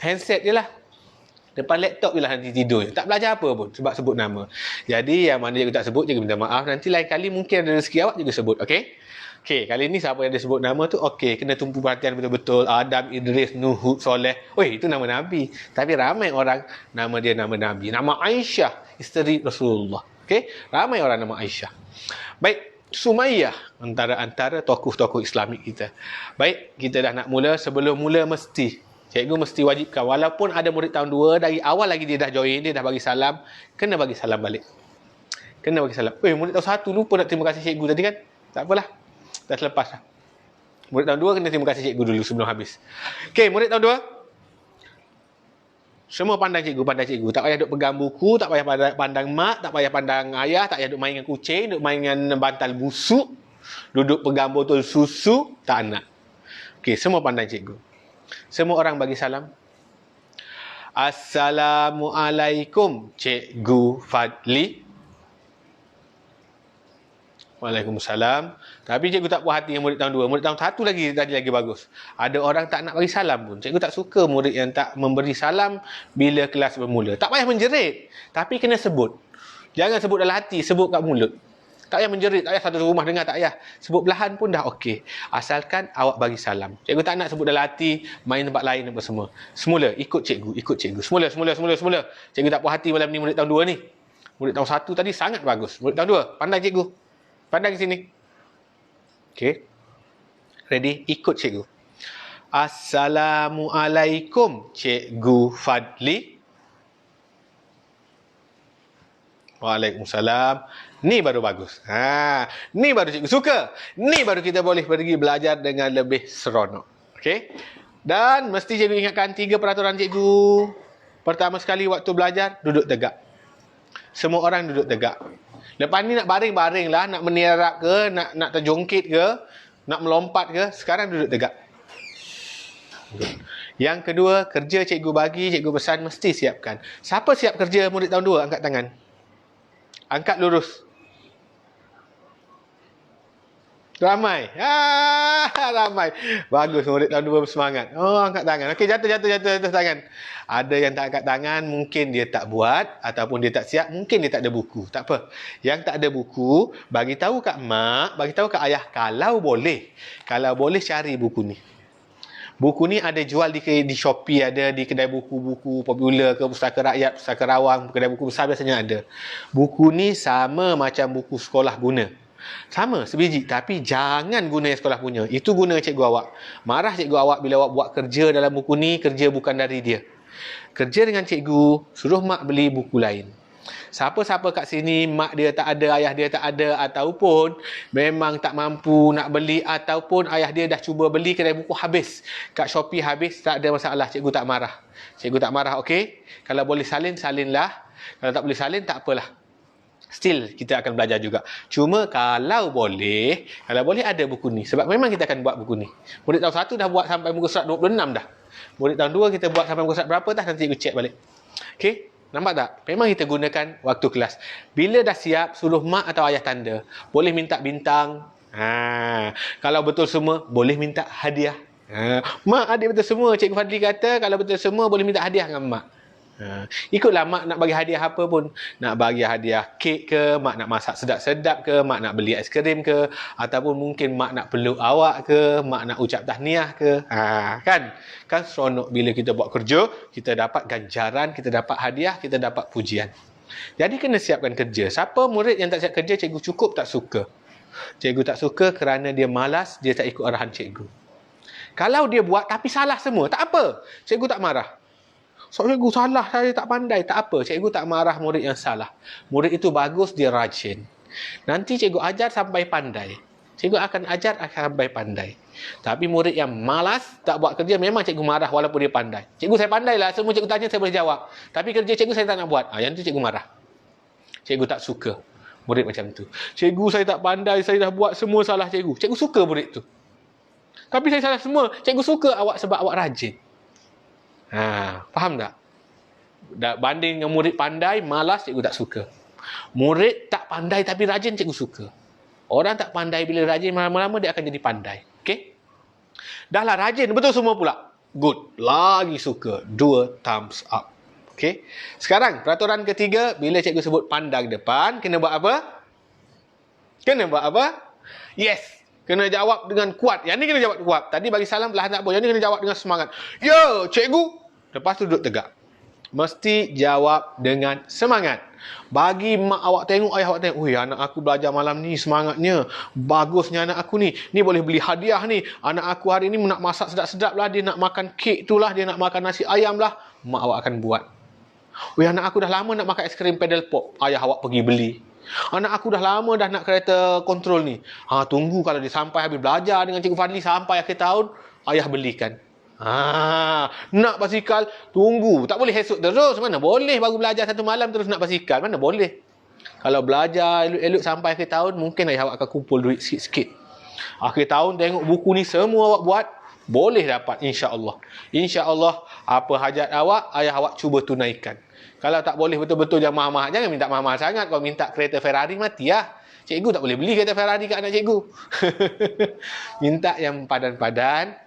handset je lah. Depan laptop je lah nanti tidur. Tak belajar apa pun sebab sebut nama. Jadi yang mana cikgu tak sebut, cikgu minta maaf. Nanti lain kali mungkin ada rezeki awak cikgu sebut. Okey? Okey, kali ni siapa yang dia sebut nama tu, okey, kena tumpu perhatian betul-betul. Adam, Idris, Nuh, Hud, Soleh. Weh, itu nama Nabi. Tapi ramai orang nama dia nama Nabi. Nama Aisyah, isteri Rasulullah. Okey, ramai orang nama Aisyah. Baik, Sumayyah antara tokoh-tokoh Islamik kita. Baik, kita dah nak mula. Sebelum mula mesti cikgu mesti wajibkan, walaupun ada murid tahun 2 dari awal lagi dia dah join, dia dah bagi salam, kena bagi salam balik. Kena bagi salam. Murid tahun 1 lupa nak terima kasih cikgu tadi kan? Tak apalah. Dah selepas dah. Murid tahun 2 kena terima kasih cikgu dulu sebelum habis. Okey, murid tahun 2. Semua pandang cikgu. Tak payah duk pegang buku, tak payah pandang mak, tak payah pandang ayah, tak payah duk main dengan kucing, duk main dengan bantal busuk, duduk pegang botol susu, tak nak. Okey, semua pandang cikgu. Semua orang bagi salam. Assalamualaikum, Cikgu Fadli. Waalaikumsalam. Tapi cikgu tak puas hati dengan murid tahun 2. Murid tahun 1 lagi bagus. Ada orang tak nak bagi salam pun. Cikgu tak suka murid yang tak memberi salam bila kelas bermula. Tak payah menjerit, tapi kena sebut. Jangan sebut dalam hati, sebut kat mulut. Tak payah menjerit, tak payah satu rumah dengar, tak payah. Sebut perlahan pun dah okey. Asalkan awak bagi salam. Cikgu tak nak sebut dalam hati, main tempat lain apa semua. Semula ikut cikgu. Semula. Cikgu tak puas hati malam ni murid tahun 2 ni. Murid tahun 1 tadi sangat bagus. Murid tahun 2, pandang cikgu. Pandang ke sini. Okey. Ready? Ikut cikgu. Assalamualaikum, Cikgu Fadli. Waalaikumsalam. Ni baru bagus. Ni baru cikgu suka. Ni baru kita boleh pergi belajar dengan lebih seronok. Okey? Dan mesti cikgu ingatkan 3 peraturan cikgu. Pertama sekali waktu belajar, duduk tegak. Semua orang duduk tegak. Lepas ni nak baring-baring lah, nak menirap ke, nak terjongkit ke, nak melompat ke, sekarang duduk tegak. Yang kedua, kerja cikgu bagi, cikgu pesan mesti siapkan. Siapa siap kerja murid tahun 2? Angkat tangan. Angkat lurus. Ramai. Ramai. Bagus, murid tahun 2 bersemangat. Oh, angkat tangan. Okey, jatuh tangan. Ada yang tak angkat tangan, mungkin dia tak buat ataupun dia tak siap, mungkin dia tak ada buku. Tak apa. Yang tak ada buku, bagi tahu kat mak, bagi tahu kat ayah kalau boleh. Kalau boleh cari buku ni. Buku ni ada jual di Shopee, ada di kedai buku-buku popular ke, pustaka rakyat, pustaka rawang, kedai buku besar biasanya ada. Buku ni sama macam buku sekolah guna. Sama, sebiji. Tapi jangan guna yang sekolah punya. Itu guna cikgu awak. Marah cikgu awak bila awak buat kerja dalam buku ni, kerja bukan dari dia. Kerja dengan cikgu, suruh mak beli buku lain. Siapa-siapa kat sini, mak dia tak ada, ayah dia tak ada, ataupun memang tak mampu nak beli, ataupun ayah dia dah cuba beli kedai buku habis. Kat Shopee habis, tak ada masalah. Cikgu tak marah. Cikgu tak marah, okey? Kalau boleh salin, salinlah. Kalau tak boleh salin, tak apalah. Still, kita akan belajar juga. Cuma kalau boleh ada buku ni. Sebab memang kita akan buat buku ni. Murid tahun 1 dah buat sampai muka surat 26 dah. Murid tahun 2 kita buat sampai muka surat berapa dah, nanti cikgu check balik. Okey? Nampak tak? Memang kita gunakan waktu kelas. Bila dah siap, suruh mak atau ayah tanda. Boleh minta bintang. Kalau betul semua, boleh minta hadiah. Mak, adik betul semua. Cikgu Fadli kata, kalau betul semua, boleh minta hadiah dengan mak. Ikutlah mak nak bagi hadiah apa pun. Nak bagi hadiah kek ke, mak nak masak sedap-sedap ke, mak nak beli aiskrim ke, ataupun mungkin mak nak peluk awak ke, mak nak ucap tahniah ke. Kan seronok bila kita buat kerja, kita dapat ganjaran, kita dapat hadiah, kita dapat pujian. Jadi kena siapkan kerja. Siapa murid yang tak siap kerja, cikgu cukup tak suka. Cikgu tak suka kerana dia malas, dia tak ikut arahan cikgu. Kalau dia buat tapi salah semua, tak apa. Cikgu tak marah. So, cikgu salah, saya tak pandai. Tak apa, cikgu tak marah murid yang salah. Murid itu bagus, dia rajin. Nanti cikgu ajar sampai pandai. Cikgu akan ajar sampai pandai. Tapi murid yang malas, tak buat kerja, memang cikgu marah walaupun dia pandai. Cikgu saya pandai lah, semua cikgu tanya saya boleh jawab. Tapi kerja cikgu saya tak nak buat. Yang tu cikgu marah. Cikgu tak suka murid macam tu. Cikgu saya tak pandai, saya dah buat semua salah cikgu. Cikgu suka murid tu. Tapi saya salah semua. Cikgu suka awak sebab awak rajin. Faham tak? Banding dengan murid pandai, malas, cikgu tak suka. Murid tak pandai tapi rajin, cikgu suka. Orang tak pandai bila rajin, lama-lama dia akan jadi pandai. Okey? Dah lah rajin, betul semua pula. Good. Lagi suka. 2 thumbs up. Okey? Sekarang, peraturan ketiga, bila cikgu sebut pandang depan, kena buat apa? Kena buat apa? Yes. Kena jawab dengan kuat. Yang ni kena jawab kuat. Tadi bagi salam perlahan tak apa. Yang ni kena jawab dengan semangat. Ya, cikgu. Lepas tu duduk tegak. Mesti jawab dengan semangat. Bagi mak awak tengok, ayah awak tengok, ui, anak aku belajar malam ni semangatnya. Bagusnya anak aku ni. Ni boleh beli hadiah ni. Anak aku hari ni nak masak sedap-sedap lah. Dia nak makan kek tu lah. Dia nak makan nasi ayam lah. Mak awak akan buat. Ui, anak aku dah lama nak makan aiskrim pedal pop. Ayah awak pergi beli. Anak aku dah lama dah nak kereta kontrol ni. Tunggu kalau dia sampai habis belajar dengan Cikgu Fadli sampai akhir tahun, ayah belikan. Nak basikal, tunggu. Tak boleh esok terus. Mana boleh baru belajar satu malam terus nak basikal. Mana boleh. Kalau belajar elok-elok sampai akhir tahun, mungkin ayah awak akan kumpul duit sikit-sikit. Akhir tahun tengok buku ni semua awak buat, boleh dapat insya-Allah. Insya-Allah apa hajat awak, ayah awak cuba tunaikan. Kalau tak boleh betul-betul jangan mahal-mahal. Jangan minta mahal-mahal sangat. Kalau minta kereta Ferrari, mati lah. Cikgu tak boleh beli kereta Ferrari kat anak cikgu. Minta yang padan-padan.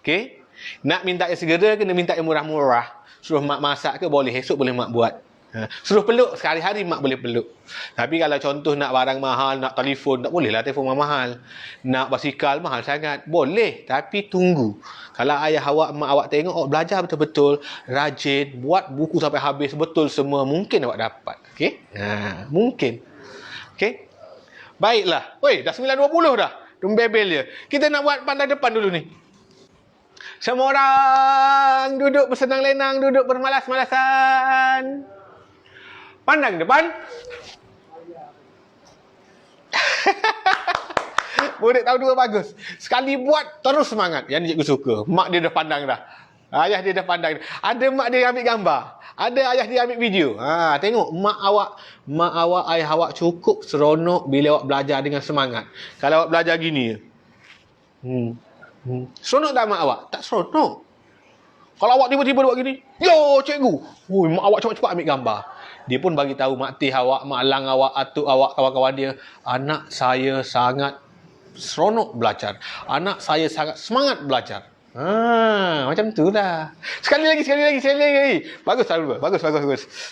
Okey? Nak minta yang segera, kena minta yang murah-murah. Suruh mak masak ke boleh. Esok boleh mak buat. Suruh peluk, sekali-hari mak boleh peluk. Tapi kalau contoh nak barang mahal, nak telefon, tak boleh lah telefon mahal. Nak basikal, mahal sangat. Boleh, tapi tunggu. Kalau ayah awak, mak awak tengok, belajar betul-betul, rajin, buat buku sampai habis betul semua, mungkin awak dapat. Okey? Mungkin. Okey? Baiklah. Weh, dah 9.20 dah. Bebel dia. Kita nak buat pandang depan dulu ni. Semua orang duduk bersenang lenang, duduk bermalas-malasan. Pandang depan. Murid tahun 2 bagus. Sekali buat, terus semangat. Yang ni cikgu suka. Mak dia dah pandang dah. Ayah dia dah pandang. Ada mak dia ambil gambar. Ada ayah dia ambil video. Tengok mak awak, ayah awak cukup seronok bila awak belajar dengan semangat. Kalau awak belajar gini. Seronok tak mak awak? Tak seronok. Kalau awak tiba-tiba buat gini, yo cikgu. Mak awak cepat-cepat ambil gambar. Dia pun bagi tahu mak teh awak, mak lang awak, atuk awak, kawan-kawan dia, anak saya sangat seronok belajar. Anak saya sangat semangat belajar. Macam tu lah. Sekali lagi. Bagus.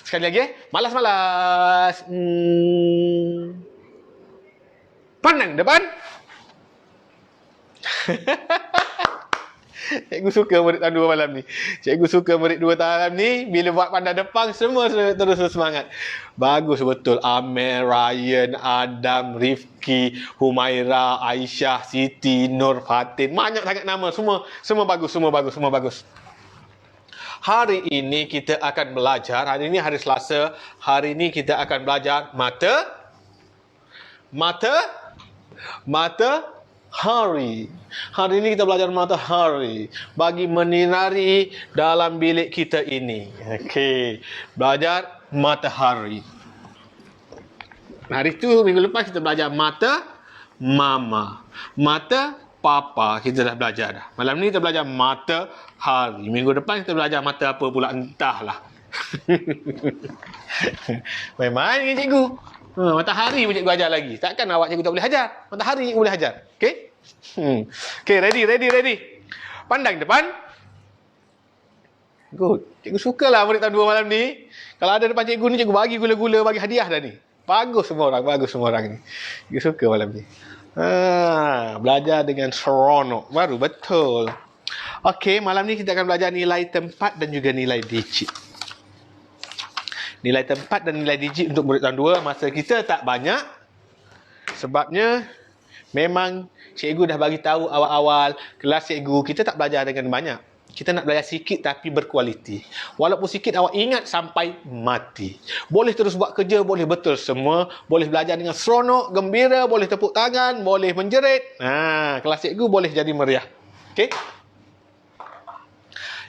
Sekali lagi. Malas-malas. Pandang depan. Cikgu suka murid tahun 2 malam ni. Cikgu suka murid 2 tahun ni. Bila buat pandang depan, semua terus semangat. Bagus betul. Amir, Ryan, Adam, Rifki, Humaira, Aisyah, Siti, Nur, Fatin. Banyak sangat nama. Semua bagus. Hari ini kita akan belajar. Hari ini hari Selasa. Hari ini kita akan belajar matahari. Hari ini kita belajar matahari bagi menyinari dalam bilik kita ini. Okey, belajar matahari. Hari itu minggu lepas kita belajar mata mama, mata papa. Kita dah belajar dah. Malam ni kita belajar matahari. Minggu depan kita belajar mata apa pula, entahlah. Main-main dengan cikgu. Matahari pun cikgu ajar lagi. Takkan awak cikgu tak boleh ajar. Matahari cikgu boleh ajar. Okey? Okey, ready. Pandang depan. Good. Cikgu sukalah murid tahun 2 malam ni. Kalau ada depan cikgu ni, cikgu bagi gula-gula, bagi hadiah dah ni. Bagus semua orang ni. Cikgu suka malam ni. Belajar dengan seronok. Baru betul. Okey, malam ni kita akan belajar nilai tempat dan juga nilai digit. Nilai tempat dan nilai digit untuk murid tahun 2 masa kita tak banyak. Sebabnya memang cikgu dah bagi tahu awal-awal kelas cikgu kita tak belajar dengan banyak. Kita nak belajar sikit tapi berkualiti. Walaupun sikit, awak ingat sampai mati. Boleh terus buat kerja, boleh betul semua. Boleh belajar dengan seronok, gembira, boleh tepuk tangan, boleh menjerit. Kelas cikgu boleh jadi meriah. Okey?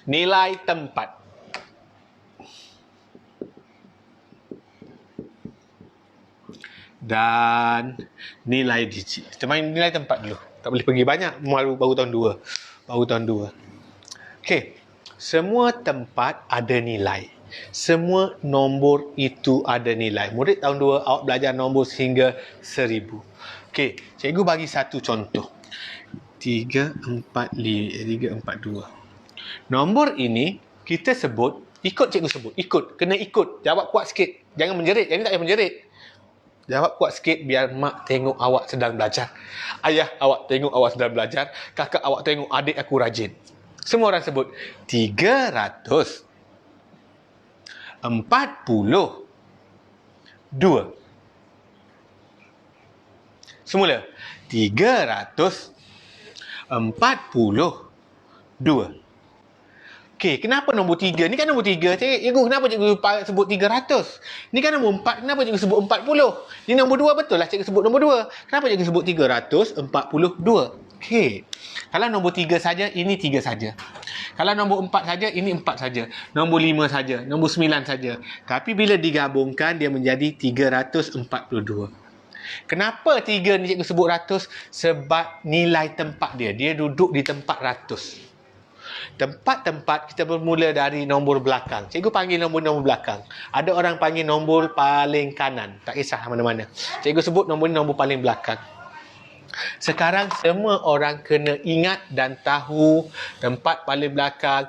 Nilai tempat. Dan nilai digit. Kita main nilai tempat dulu. Tak boleh pergi banyak, baru tahun 2. Baru tahun 2. Okey. Semua tempat ada nilai. Semua nombor itu ada nilai. Murid tahun 2, awak belajar nombor sehingga 1000. Okey, cikgu bagi satu contoh. 342. Nombor ini kita sebut, ikut cikgu sebut. Ikut, kena ikut. Jawab kuat sikit. Jangan menjerit. Yang ni tak payah menjerit. Jawab kuat sikit biar mak tengok awak sedang belajar. Ayah awak tengok awak sedang belajar. Kakak awak tengok adik aku rajin. Semua orang sebut 342. Semula. 342. Okey, kenapa nombor 3? Ni kan nombor 3. Cikgu, kenapa cikgu sebut 300? Ni kan nombor 4. Kenapa cikgu sebut 40? Ni nombor 2, betul lah cikgu sebut nombor 2. Kenapa cikgu sebut 342? Okey. Kalau nombor 3 saja, ini 3 saja. Kalau nombor 4 saja, ini 4 saja. Nombor 5 saja, nombor 9 saja. Tapi bila digabungkan, dia menjadi 342. Kenapa 3 ni cikgu sebut ratus? Sebab nilai tempat dia. Dia duduk di tempat ratus. Tempat-tempat kita bermula dari nombor belakang. Cikgu panggil nombor-nombor belakang. Ada orang panggil nombor paling kanan. Tak kisah mana-mana. Cikgu sebut nombor ni nombor paling belakang. Sekarang semua orang kena ingat dan tahu tempat paling belakang.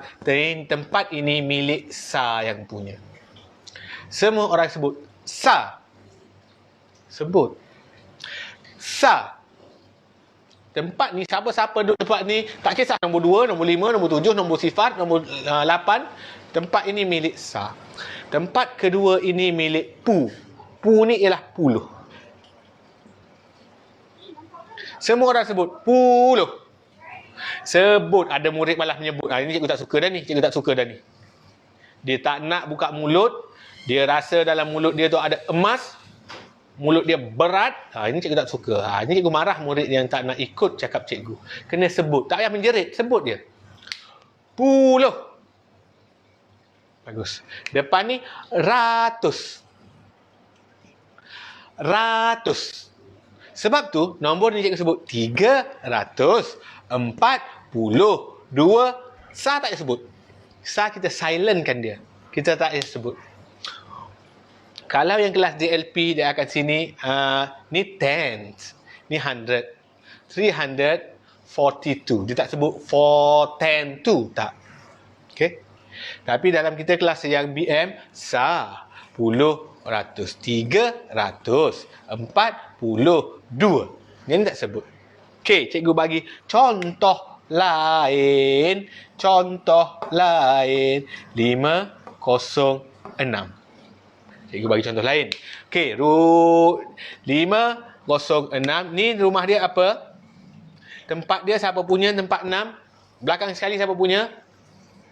Tempat ini milik Sa yang punya. Semua orang sebut Sa. Sebut Sa. Tempat ni, siapa-siapa duduk tempat ni, tak kisah nombor 2, nombor 5, nombor 7, nombor sifat, nombor 8. Tempat ini milik Sa. Tempat kedua ini milik Pu. Pu ni ialah puluh. Semua orang sebut puluh. Sebut. Ada murid malah menyebut. Ini cikgu tak suka dah ni. Cikgu tak suka dah ni. Dia tak nak buka mulut. Dia rasa dalam mulut dia tu ada emas. Mulut dia berat. Ini cikgu tak suka. Ini cikgu marah murid yang tak nak ikut cakap cikgu. Kena sebut. Tak payah menjerit. Sebut dia. Puluh. Bagus. Depan ni ratus. Ratus. Sebab tu nombor ni cikgu sebut 342. Sa tak payah sebut. Sa kita silentkan dia. Kita tak payah sebut. Kalau yang kelas DLP dia akan sini, ni tens, ni 100, 342. Dia tak sebut 410 tak. Okey. Tapi dalam kita kelas yang BM, Sa, puluh, ratus, 342. Yang ni tak sebut. Okey, cikgu bagi contoh lain. Contoh lain 506. Cikgu bagi contoh lain. Okey, 506. Ni rumah dia apa? Tempat dia siapa punya? Tempat 6. Belakang sekali siapa punya?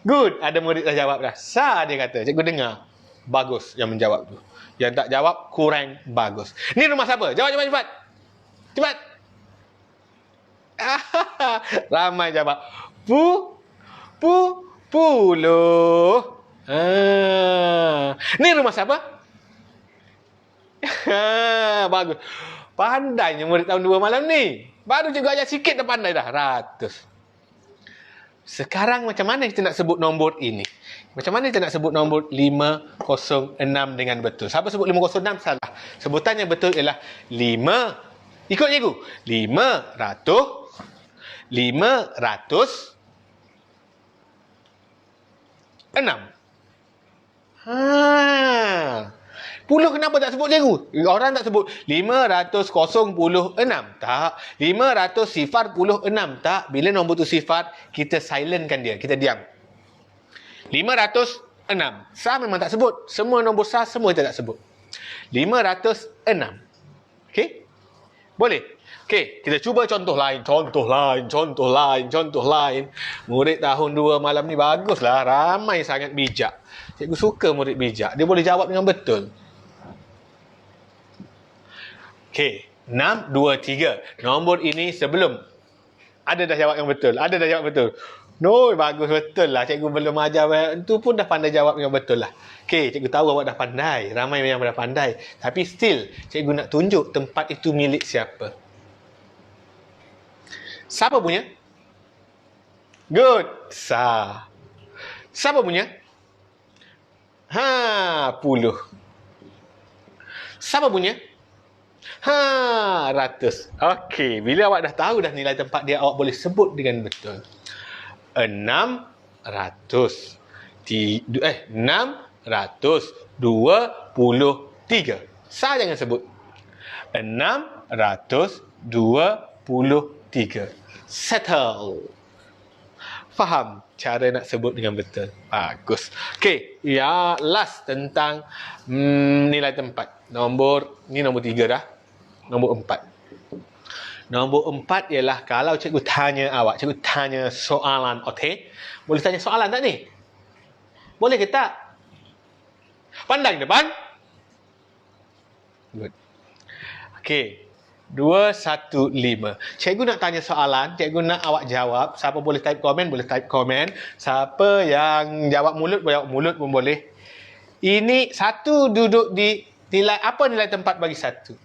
Good. Ada murid dah jawab dah. Sa dia kata. Cikgu dengar. Bagus yang menjawab tu. Yang tak jawab kurang bagus. Ni rumah siapa? Jawab cepat. Cepat. Ramai jawab. Puluh. Ni rumah siapa? Bagus. Pandainya murid tahun 2 malam ni. Baru cikgu ajar sikit dah pandai dah. Ratus. Sekarang macam mana kita nak sebut nombor ini? Macam mana kita nak sebut nombor 506 dengan betul? Siapa sebut 506? Salah. Sebutan yang betul ialah 5. Ikut cikgu. 506. Puluh kenapa tak sebut cikgu? Orang tak sebut 500 Tak. 500 sifar puluh 6 tak. Bila nombor tu sifar, kita silentkan dia. Kita diam. 506. Sa memang tak sebut. Semua nombor sa semua kita tak sebut. 506. Okey? Boleh? Okey. Okey, kita cuba contoh lain. Murid tahun 2 malam ni baguslah, ramai sangat bijak. Cikgu suka murid bijak. Dia boleh jawab dengan betul. Okey, 6, 2, 3. Nombor ini sebelum. Ada dah jawab yang betul. No, bagus betul lah. Cikgu belum ajar. Itu pun dah pandai jawab yang betul lah. Okey, cikgu tahu awak dah pandai. Ramai yang dah pandai. Tapi still, cikgu nak tunjuk tempat itu milik siapa. Siapa punya? Good. Siapa punya? Puluh. Siapa punya? Ratus. Okey, bila awak dah tahu dah nilai tempat dia, awak boleh sebut dengan betul. 600. 623. Sah jangan sebut. 623. Settle. Faham cara nak sebut dengan betul. Bagus. Okey, ya last tentang nilai tempat. Nombor 3 dah. Nombor 4. Nombor 4 ialah kalau cikgu tanya awak, cikgu tanya soalan, okey? Boleh tanya soalan tak ni? Boleh ke tak? Pandang depan. Good. Okey. 215. Cikgu nak tanya soalan, cikgu nak awak jawab. Siapa boleh type komen, boleh type komen. Siapa yang jawab mulut, boleh jawab mulut pun boleh. Ini satu duduk di nilai, apa nilai tempat bagi satu?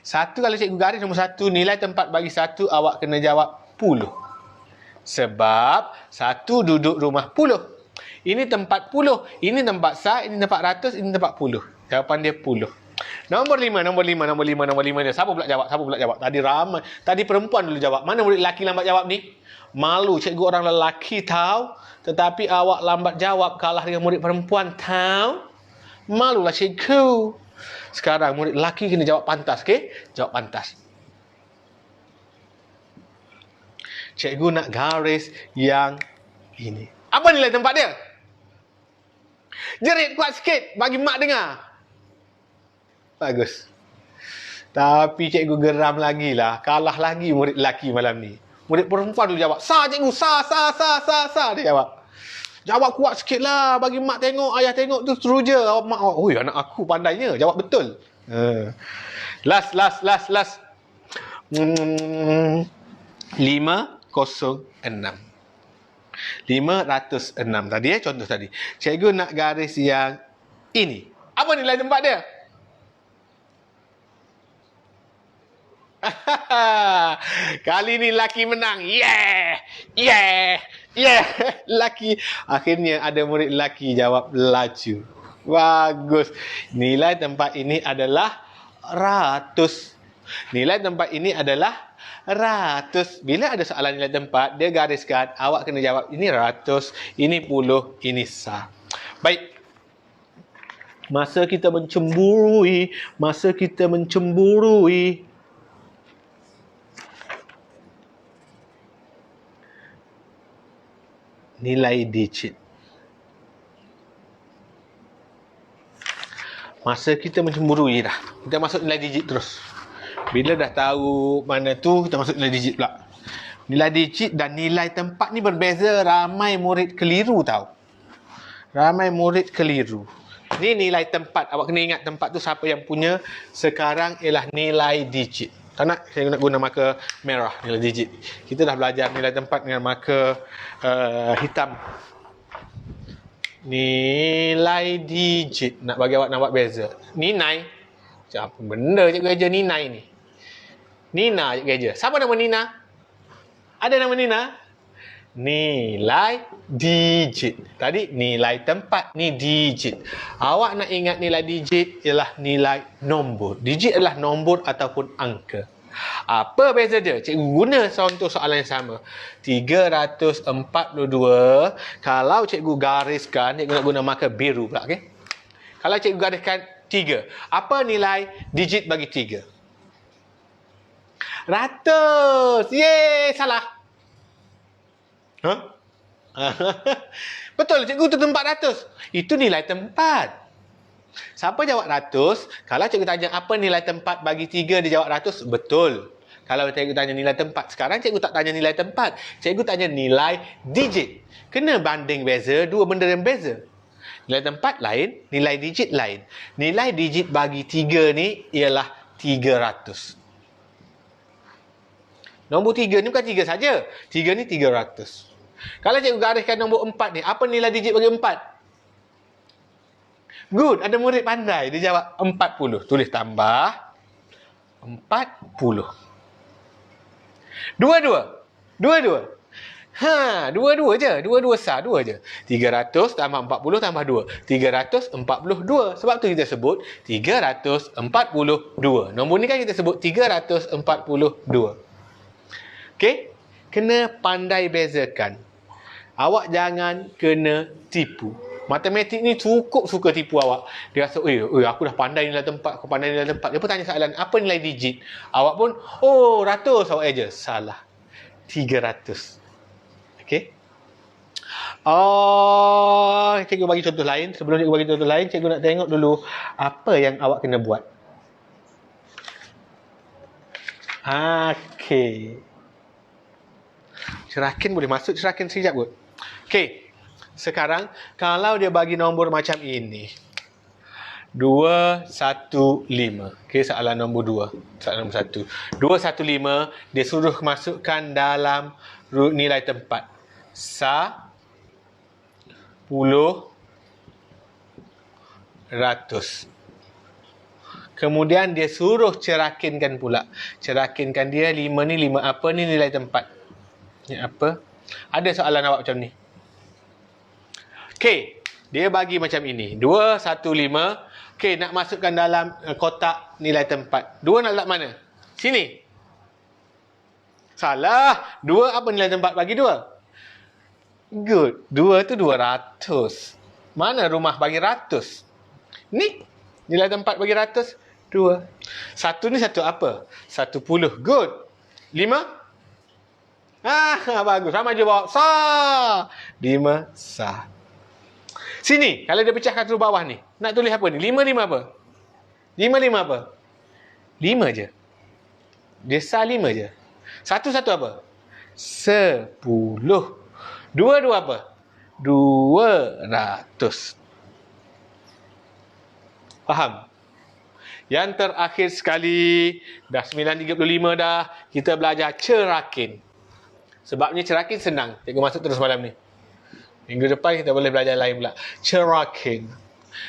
Satu, kalau cikgu garis nombor 1, nilai tempat bagi 1, awak kena jawab 10. Sebab 1 duduk rumah 10. Ini tempat 10. Ini tempat sah, ini tempat ratus, ini tempat 10. Jawapan dia 10. Nombor 5 dia. Siapa pula jawab? Tadi ramai. Tadi perempuan dulu jawab. Mana murid lelaki lambat jawab ni? Malu, cikgu orang lelaki tahu. Tetapi awak lambat jawab, kalah dengan murid perempuan tahu. Malulah cikgu. Sekarang murid lelaki kena jawab pantas, okey? Jawab pantas. Cikgu nak garis yang ini. Apa nilai tempat dia? Jerit kuat sikit bagi mak dengar. Bagus. Tapi cikgu geram lagi lah. Kalah lagi murid lelaki malam ni. Murid perempuan dulu jawab. Sah cikgu, sah. Dia jawab. Jawab kuat sikit lah. Bagi mak tengok, ayah tengok tu teruja. Mak, oi anak aku pandainya. Jawab betul. Last. 506. 506 tadi contoh tadi. Cikgu nak garis yang ini. Apa nilai tempat dia? Kali ni laki menang. Yeah. Laki. Akhirnya ada murid laki jawab laju. Bagus. Nilai tempat ini adalah ratus. Bila ada soalan nilai tempat, dia gariskan, awak kena jawab ini ratus, ini puluh, ini sah. Baik. Masa kita mencemburui. Nilai digit. Masa kita mencemburui dah. Kita masuk nilai digit terus. Bila dah tahu mana tu, kita masuk nilai digit pula. Nilai digit dan nilai tempat ni berbeza. Ramai murid keliru tahu. Ni nilai tempat. Awak kena ingat tempat tu siapa yang punya. Sekarang ialah nilai digit. Tak nak, saya nak guna marker merah, nilai digit. Kita dah belajar nilai tempat dengan marker hitam. Nilai digit. Nak bagi awak nampak beza. Ninai. Apa benda cikgu ajar Ninai ni? Nina cikgu ajar. Siapa nama Nina? Ada nama Nina? Nilai digit. Tadi nilai tempat, ni digit. Awak nak ingat nilai digit ialah nilai nombor. Digit adalah nombor ataupun angka. Apa beza dia? Cikgu guna contoh soalan yang sama. 342. Kalau cikgu gariskan, cikgu nak guna marker biru pula, okey? Kalau cikgu gariskan 3. Apa nilai digit bagi 3? Ratus. Yeay, salah. Betul, cikgu tu tempat ratus. Itu nilai tempat. Siapa jawab 100? Kalau cikgu tanya apa nilai tempat bagi 3, dia jawab 100, betul. Kalau cikgu tanya nilai tempat, sekarang cikgu tak tanya nilai tempat. Cikgu tanya nilai digit. Kena banding beza, dua benda yang beza. Nilai tempat lain, nilai digit lain. Nilai digit bagi 3 ni ialah 300. Nombor 3 ni bukan 3 saja. 3 ni 300. Kalau cikgu gariskan nombor 4 ni, apa nilai digit bagi 4? Good, ada murid pandai. Dia jawab 40. Tulis tambah 40. Dua-dua. Dua-dua je. Dua-dua sah, dua je. 300 tambah 40 tambah 2. 342. Sebab tu kita sebut 342. Nombor ni kan kita sebut 342. Okey? Kena pandai bezakan. Awak jangan kena tipu. Matematik ni cukup suka tipu awak. Dia rasa, aku dah pandai nilai tempat, aku pandai nilai tempat. Dia pun tanya soalan, apa nilai digit? Awak pun, 100 awak aja. Salah. 300. Okey? Cikgu bagi contoh lain. Sebelum cikgu bagi contoh lain, cikgu nak tengok dulu apa yang awak kena buat. Okey. Cerakin boleh masuk cerakin sekejap kot. Okey. Sekarang, kalau dia bagi nombor macam ini. 215. Okey, soalan nombor 2. Soalan nombor 1. 215, dia suruh masukkan dalam nilai tempat. 10, 100. Kemudian dia suruh cerakinkan pula. Cerakinkan dia 5 ni, 5 apa ni nilai tempat? Ni apa? Ada soalan awak macam ni. Okey, dia bagi macam ini. 215. Okey, nak masukkan dalam kotak nilai tempat. 2 nak letak mana? Sini. Salah. 2 apa nilai tempat bagi 2? Good. 2 tu 200. Mana rumah bagi 100? Ni. Nilai tempat bagi 100. 2. 1 ni 1 apa? 10. Good. 5. Bagus. Sama je bawa. Sah. 5 sah. Sini, kalau dia pecahkan tu bawah ni. Nak tulis apa ni? 5 apa? 5 apa? 5 je. Dia sah 5 je. 1 apa? 10. 2 apa? 200. Faham? Yang terakhir sekali, dah 9.35 dah, kita belajar cerakin. Sebabnya cerakin senang. Cikgu masuk terus malam ni. Minggu depan kita boleh belajar lain pula. Cerakin.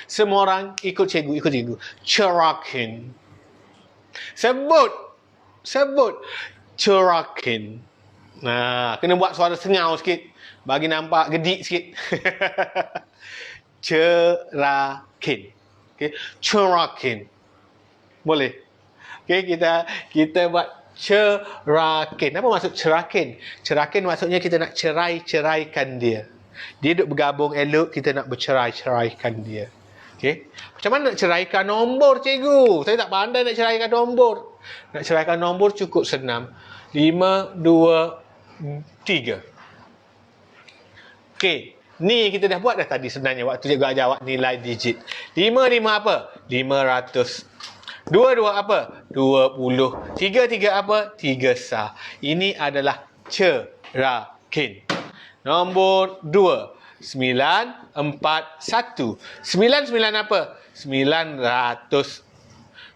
Semua orang ikut cikgu. Cerakin. Sebut. Cerakin. Kena buat suara sengau sikit. Bagi nampak gedik sikit. Cerakin. Okay. Cerakin. Boleh. Okay, kita buat cerakin. Apa maksud cerakin? Cerakin maksudnya kita nak ceraikan dia. Dia duduk bergabung elok, kita nak bercerai-ceraikan dia. Okey. Macam mana nak ceraikan nombor, cikgu? Saya tak pandai nak ceraikan nombor. Nak ceraikan nombor cukup senang. 5, 2, 3. Okey. Ni kita dah buat dah tadi sebenarnya waktu cikgu ajar awak nilai digit. 5 apa? 500. 2 apa? 20. 3 apa? 3 sah. Ini adalah cerakin. Nombor 2. 941. 99 apa? 900.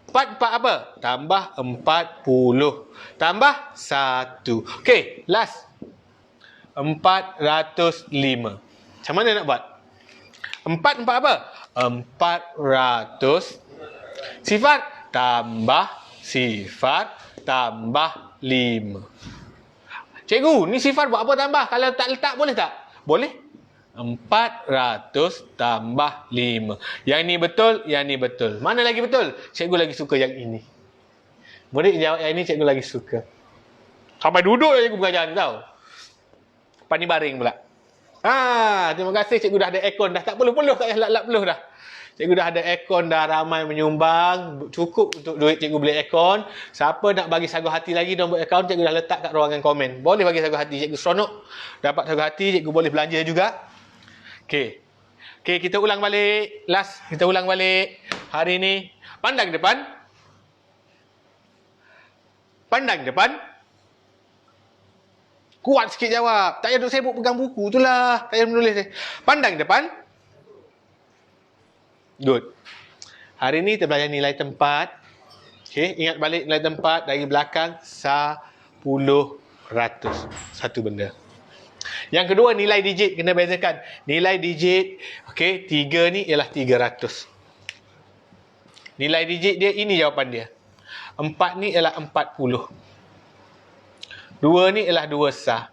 44 apa? Tambah 40. Tambah 1. Okey, last. 405. Macam mana nak buat? 4 apa? 400. Sifat tambah sifat tambah 5. Cikgu, ni sifat buat apa tambah? Kalau tak letak boleh tak? Boleh. 400 tambah 5. Yang ni betul. Mana lagi betul? Cikgu lagi suka yang ini. Murid jawab yang ini, cikgu lagi suka. Sampai duduk je cikgu mengajar ni tau. Lepas ni baring pula. Terima kasih cikgu dah ada aircon dah. Tak perlu-perlu, tak payah lap-lap peluh dah. Cikgu dah ada aircon dah, ramai menyumbang. Cukup untuk duit cikgu beli aircon. Siapa nak bagi sagu hati lagi nombor akaun, cikgu dah letak kat ruangan komen. Boleh bagi sagu hati, cikgu seronok. Dapat sagu hati, cikgu boleh belanja juga. Okey. Okey, kita ulang balik. Last, kita ulang balik. Hari ni, pandang depan. Pandang depan. Kuat sikit jawab. Tak payah duk sibuk pegang buku tu lah. Tak payah menulis. Pandang depan. Good. Hari ni kita belajar nilai tempat. Okey, ingat balik nilai tempat dari belakang 10%. Satu benda. Yang kedua, nilai digit kena bezakan. Nilai digit, okey, 3 ni ialah 300. Nilai digit dia, ini jawapan dia. 4 ni ialah 40. 2 ni ialah 2 sah.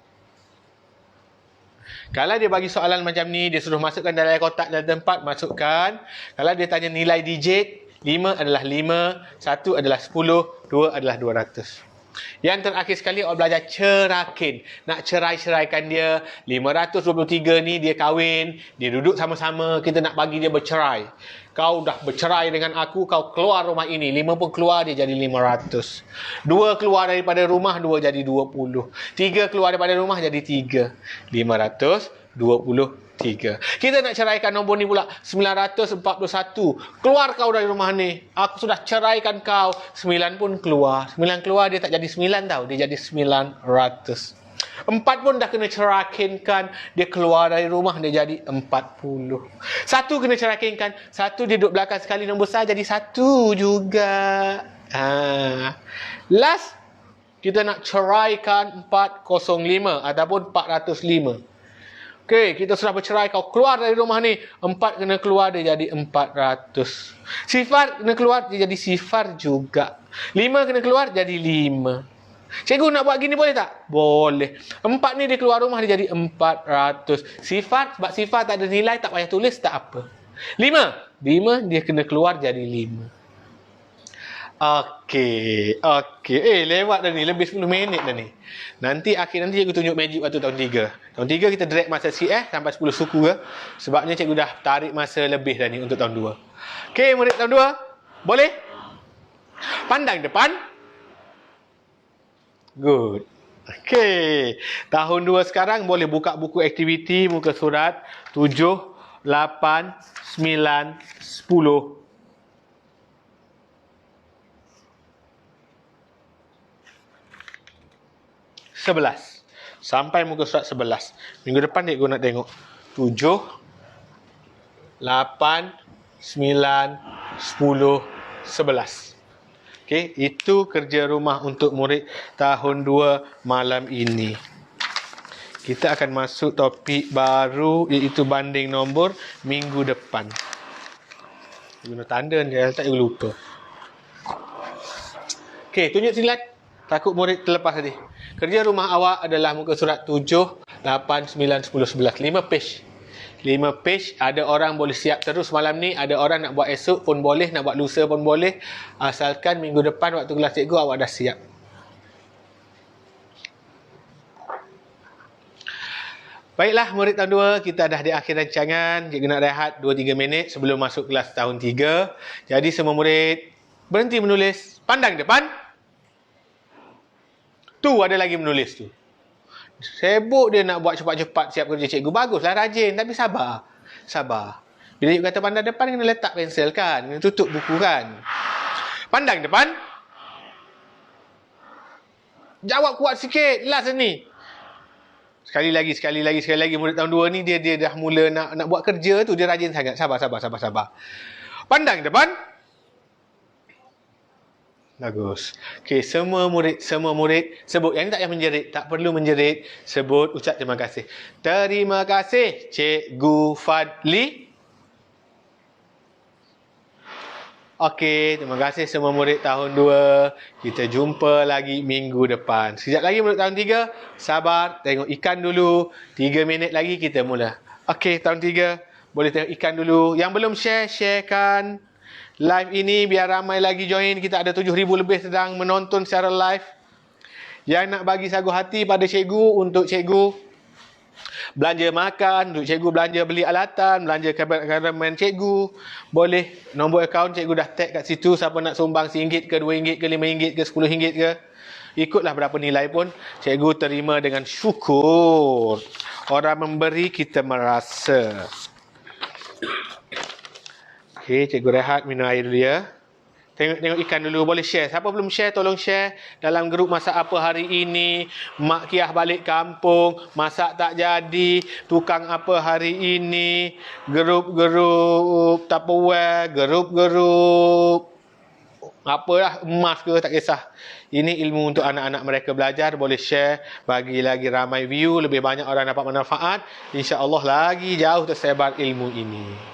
Kalau dia bagi soalan macam ni, dia suruh masukkan dalam kotak dalam tempat, masukkan. Kalau dia tanya nilai digit, 5 adalah 5, 1 adalah 10, 2 adalah 200. Yang terakhir sekali, awak belajar cerakin. Nak cerai-ceraikan dia. 523 ni dia kahwin, dia duduk sama-sama, kita nak bagi dia bercerai. Kau dah bercerai dengan aku, kau keluar rumah ini. 5 pun keluar, dia jadi 500. 2 keluar daripada rumah, 2 jadi 20. 3 keluar daripada rumah, jadi 3. 523. Kita nak ceraikan nombor ni pula, 941. Keluar kau dari rumah ni. Aku sudah ceraikan kau. 9 pun keluar. 9 keluar, dia tak jadi 9 tau. Dia jadi 900. 4 pun dah kena cerakinkan. Dia keluar dari rumah, dia jadi 40. 1 kena cerakinkan. 1 dia duduk belakang sekali, nombor sah jadi 1 juga. Last, kita nak ceraikan 405 ataupun 405. Okey, kita sudah bercerai, kau keluar dari rumah ni. 4 kena keluar, dia jadi 400. Sifar kena keluar, dia jadi sifar juga. 5 kena keluar, jadi 5. Cikgu nak buat gini boleh tak? Boleh. 4 ni dia keluar rumah, dia jadi 400. Sifar, sebab sifar tak ada nilai, tak payah tulis, tak apa. 5 dia kena keluar, jadi 5. Okey. Lewat dah ni. Lebih 10 minit dah ni. Nanti cikgu tunjuk magic waktu tahun 3. Tahun 3 kita drag masa CS sampai 10 suku ke. Sebabnya cikgu dah tarik masa lebih dah ni untuk tahun 2. Okey, murid tahun 2. Boleh? Pandang depan. Good. Okey. Tahun 2 sekarang boleh buka buku aktiviti muka surat 7, 8, 9, 10. Sampai muka surat 11. Minggu depan cikgu nak tengok 7, 8, 9, 10, 11. Okey, itu kerja rumah untuk murid tahun 2 malam ini. Kita akan masuk topik baru, iaitu banding nombor minggu depan. Guna tanda ni, tak cikgu lupa. Okey, tunjuk slide. Takut murid terlepas tadi. Kerja rumah awak adalah muka surat 7, 8, 9, 10, 11. 5 page. 5 page. Ada orang boleh siap terus malam ni. Ada orang nak buat esok pun boleh. Nak buat lusa pun boleh. Asalkan minggu depan waktu kelas cikgu awak dah siap. Baiklah murid tahun 2. Kita dah di akhir rancangan. Cikgu nak rehat 2-3 minit sebelum masuk kelas tahun 3. Jadi semua murid berhenti menulis. Pandang depan. Tu ada lagi menulis tu. Sibuk dia nak buat cepat-cepat siap kerja cikgu. Baguslah, rajin. Tapi sabar. Bila cikgu kata pandang depan, kena letak pensel kan. Kena tutup buku kan. Pandang depan. Jawab kuat sikit. Last ni. Sekali lagi. Murid tahun 2 ni dia dah mula nak buat kerja tu. Dia rajin sangat. Sabar. Pandang depan. Bagus. Okey, semua murid sebut. Yang ni tak payah menjerit, tak perlu menjerit. Sebut, ucap terima kasih. Terima kasih Cikgu Fadli. Okey, terima kasih semua murid tahun 2. Kita jumpa lagi minggu depan. Sekejap lagi murid tahun 3. Sabar, tengok ikan dulu. 3 minit lagi kita mula. Okey, tahun 3. Boleh tengok ikan dulu. Yang belum sharekan live ini biar ramai lagi join. Kita ada 7,000 lebih sedang menonton secara live. Yang nak bagi sagu hati pada cikgu, untuk cikgu belanja makan, untuk cikgu belanja beli alatan, belanja kabar-kabar cikgu, boleh nombor akaun cikgu dah tag kat situ. Siapa nak sumbang RM1 ke RM2 ke RM5 ke RM10 ke, ikutlah berapa nilai pun, cikgu terima dengan syukur. Orang memberi kita merasa. Okey, Cikgu rehat minum air dulu ya. Tengok ikan dulu, boleh share. Siapa belum share, tolong share dalam grup masak apa hari ini. Mak Kiah balik kampung, masak tak jadi, tukang apa hari ini. Grup-grup Tupperware, grup-grup apalah, emas ke, tak kisah. Ini ilmu untuk anak-anak mereka belajar, boleh share, bagi lagi ramai view, lebih banyak orang dapat manfaat. InsyaAllah lagi jauh tersebar ilmu ini.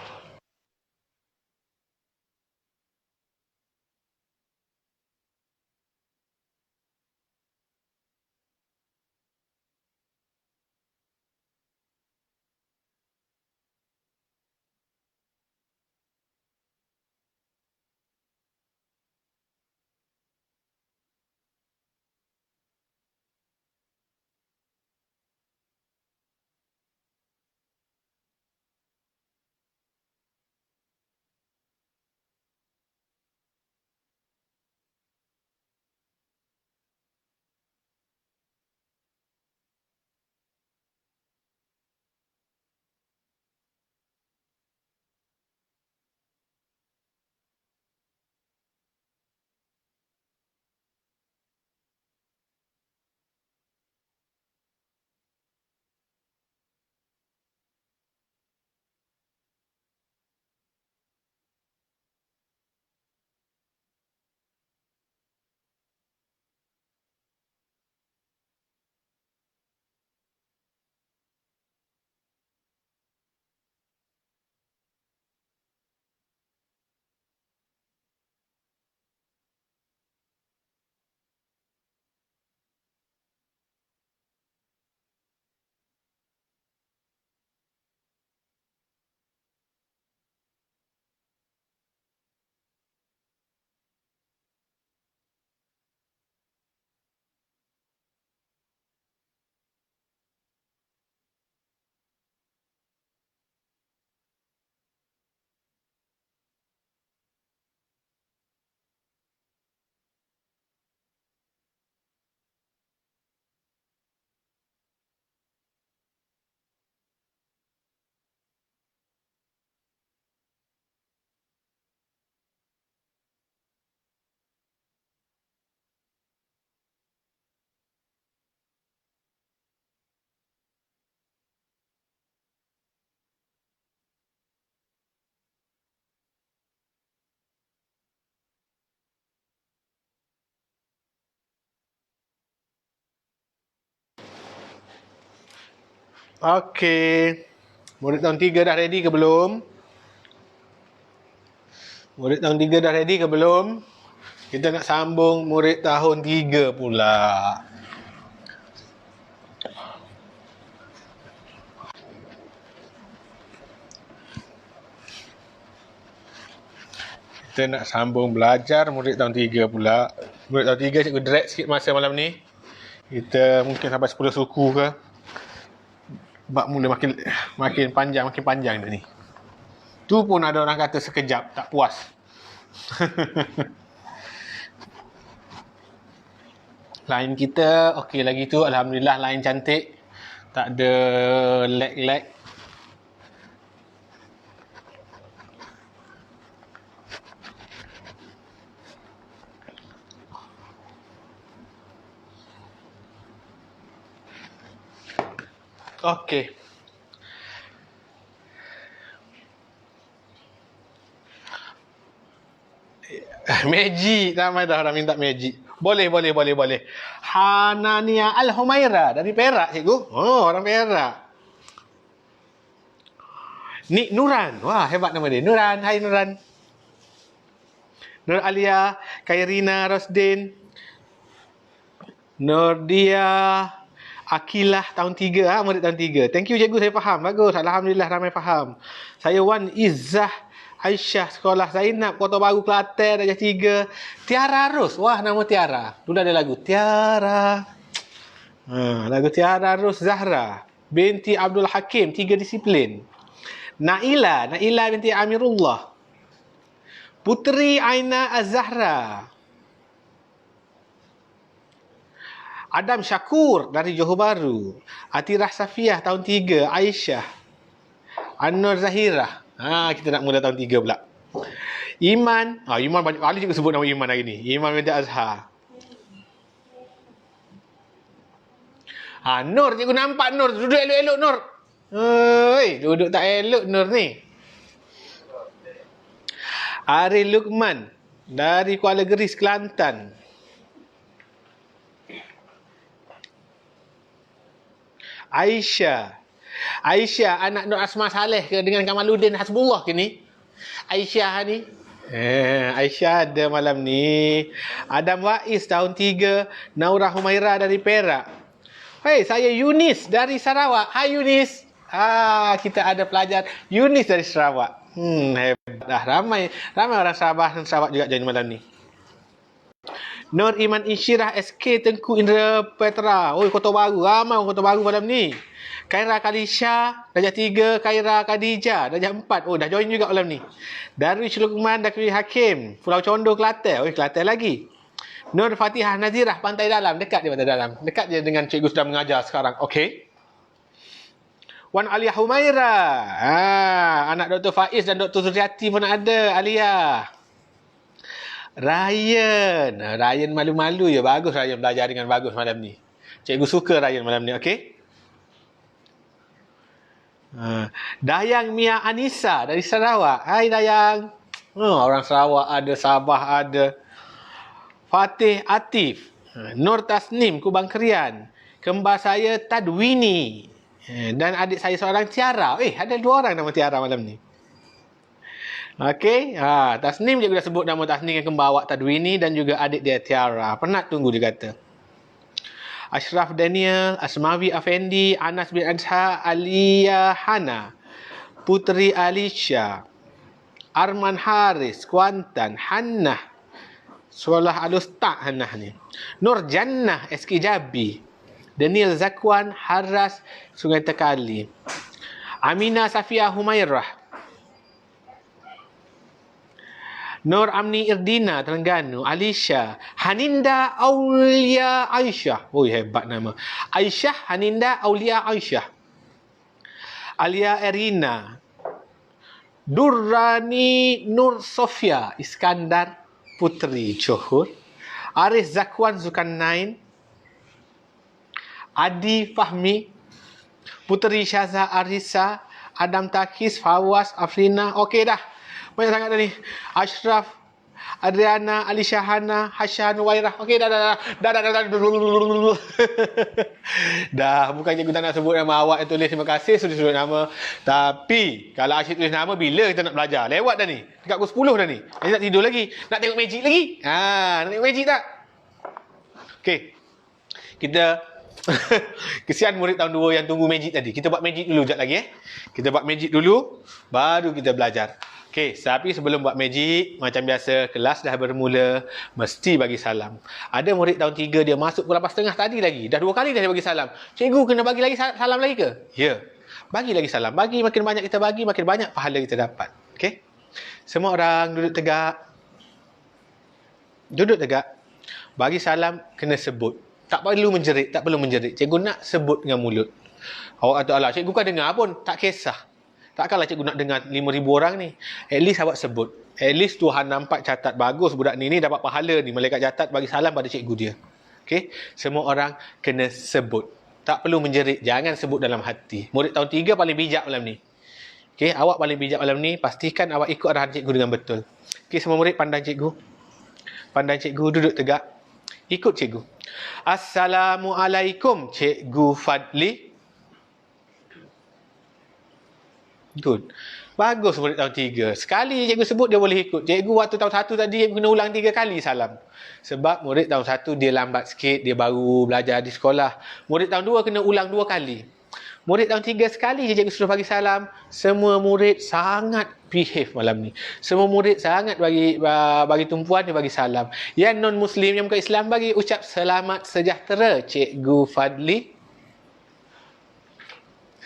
Okey. Murid tahun 3 dah ready ke belum? Murid tahun 3 dah ready ke belum? Kita nak sambung murid tahun 3 pula. Kita nak sambung belajar murid tahun 3 pula. Murid tahun 3 cikgu drag sikit masa malam ni. Kita mungkin sampai 10 suku ke. Bab mula makin panjang dah ni. Tu pun ada orang kata sekejap, tak puas. Line kita okey lagi tu, alhamdulillah line cantik. Tak ada lag. Okey. Magic, ramai dah orang minta magic. Boleh. Hanania Al-Humaira dari Perak, cikgu. Oh, orang Perak. Nik Nuran. Wah, hebat nama dia. Nuran, hai Nuran. Nur Alia, Kairina Rosdin, Nordia, Akilah tahun 3, murid tahun 3. Thank you cikgu, saya faham. Bagus, alhamdulillah ramai faham. Saya Wan Izzah Aisyah, sekolah Zainab, Kota Baru, Kelantan, darjah 3. Tiara Ros. Wah, nama Tiara. Dulu ada lagu Tiara. Lagu Tiara Ros Zahra binti Abdul Hakim, 3 disiplin. Naila binti Amirullah. Putri Aina Az-Zahra. Adam Syakur dari Johor Bahru. Atirah Safiah tahun 3, Aisyah. Anwar Zahirah. Kita nak mula tahun 3 pula. Iman. Iman banyak kali cikgu sebut nama Iman hari ni. Iman binti Azhar. Nur, cikgu nampak Nur. Duduk elok-elok Nur. Duduk tak elok Nur ni. Ari Lukman dari Kuala Geris, Kelantan. Aisyah, anak Nur Asma Saleh ke dengan Kamaluddin Hasbullah ke ni? Aisyah ni. Aisyah ada malam ni. Adam Waiz tahun 3, Naura Humaira dari Perak. Saya Yunis dari Sarawak. Hai Yunis. Kita ada pelajar Yunis dari Sarawak. Hebat dah. Ramai orang Sabah dan Sarawak juga join malam ni. Nur Iman Insyirah SK Tengku Indra Petra. Kota Baru. Ramai orang Kota Baru malam ni. Khaira Kalisha, darjah 3. Khaira Khadijah, darjah 4. Dah join juga malam ni. Darwish Luqman, Dakri Hakim, Pulau Condor, Kelantan. Kelantan lagi. Nur Fatihah Nazirah, Pantai Dalam. Dekat je Pantai Dalam. Dekat je dengan cikgu sedang mengajar sekarang. Okey. Wan Aliyah Humaira. Anak Dr. Faiz dan Dr. Zuriati pun ada. Aliyah. Ryan malu-malu je. Bagus Ryan belajar dengan bagus malam ni. Cikgu suka Ryan malam ni. Okey. Dayang Mia Anissa dari Sarawak. Hai Dayang. Orang Sarawak ada, Sabah ada. Fatih Atif. Nur Tasnim Kubang Kerian. Kembar saya Tadwini. Dan adik saya seorang Tiara. Ada 2 orang nama Tiara malam ni. Okey. Tasnim je dah sebut nama Tasnim yang kembar awak Tadwini dan juga adik dia Tiara. Penat tunggu dia kata. Ashraf Daniel, Asmawi Afendi, Anas bin Adha, Alia Hana, Putri Alisha, Arman Haris, Kuantan, Hannah, Sekolah Al-Ustaz Hannah ni. Nur Jannah, SK Jabi, Daniel Zakwan, Haras, Sungai Tekali, Aminah Safia Humairah, Nur Amni Irdina Terengganu, Alisha, Haninda Aulia Aisyah. Hebat nama. Aisyah Haninda Aulia Aisyah. Alia Erina. Durrani Nur Sofia Iskandar Putri Johor. Aris Zakwan Zulkarnain. Adi Fahmi. Puteri Syaza Arisa. Adam Takis, Fawaz, Afrina. Okey dah. Banyak sangat dah ni. Ashraf, Adriana, Ali Syahana, Hashan, Wairah. Okey, dah. Dah, bukan cikgu tak nak sebut nama awak yang tulis terima kasih sudah sebut nama. Tapi, kalau asyik tulis nama, bila kita nak belajar? Lewat dah ni. Dekat pukul 10 dah ni. Nanti nak tidur lagi. Nak tengok magic lagi? Nak tengok magic tak? Okey. Kita kesian murid tahun 2 yang tunggu magic tadi. Kita buat magic dulu sekejap lagi. Kita buat magic dulu, baru kita belajar. Okey, tapi sebelum buat magic, macam biasa, kelas dah bermula, mesti bagi salam. Ada murid tahun 3 dia masuk pukul 8.30 tadi lagi. Dah 2 kali dah dia bagi salam. Cikgu kena bagi lagi salam lagi ke? Ya. Bagi lagi salam. Bagi makin banyak kita bagi, makin banyak pahala kita dapat. Okey? Semua orang duduk tegak. Duduk tegak. Bagi salam kena sebut. Tak perlu menjerit, Cikgu nak sebut dengan mulut. Awak kata, alah, cikgu kan dengar pun, tak kisah. Takkanlah cikgu nak dengar 5,000 orang ni. At least awak sebut. At least Tuhan nampak catat bagus budak ni dapat pahala ni. Malaikat catat bagi salam pada cikgu dia. Okey? Semua orang kena sebut. Tak perlu menjerit. Jangan sebut dalam hati. Murid tahun 3 paling bijak malam ni. Okey? Awak paling bijak malam ni. Pastikan awak ikut arahan cikgu dengan betul. Okey, semua murid pandang cikgu. Pandang cikgu, duduk tegak. Ikut cikgu. Assalamualaikum, Cikgu Fadli. Good. Bagus murid tahun 3. Sekali cikgu sebut dia boleh ikut. Cikgu waktu tahun 1 tadi kena ulang 3 kali salam. Sebab murid tahun 1 dia lambat sikit, dia baru belajar di sekolah. Murid tahun 2 kena ulang 2 kali. Murid tahun 3 sekali je cikgu suruh bagi salam. Semua murid sangat behave malam ni. Semua murid sangat bagi tumpuan, dia bagi salam. Yang non-Muslim, yang bukan Islam, bagi ucap selamat sejahtera, Cikgu Fadli.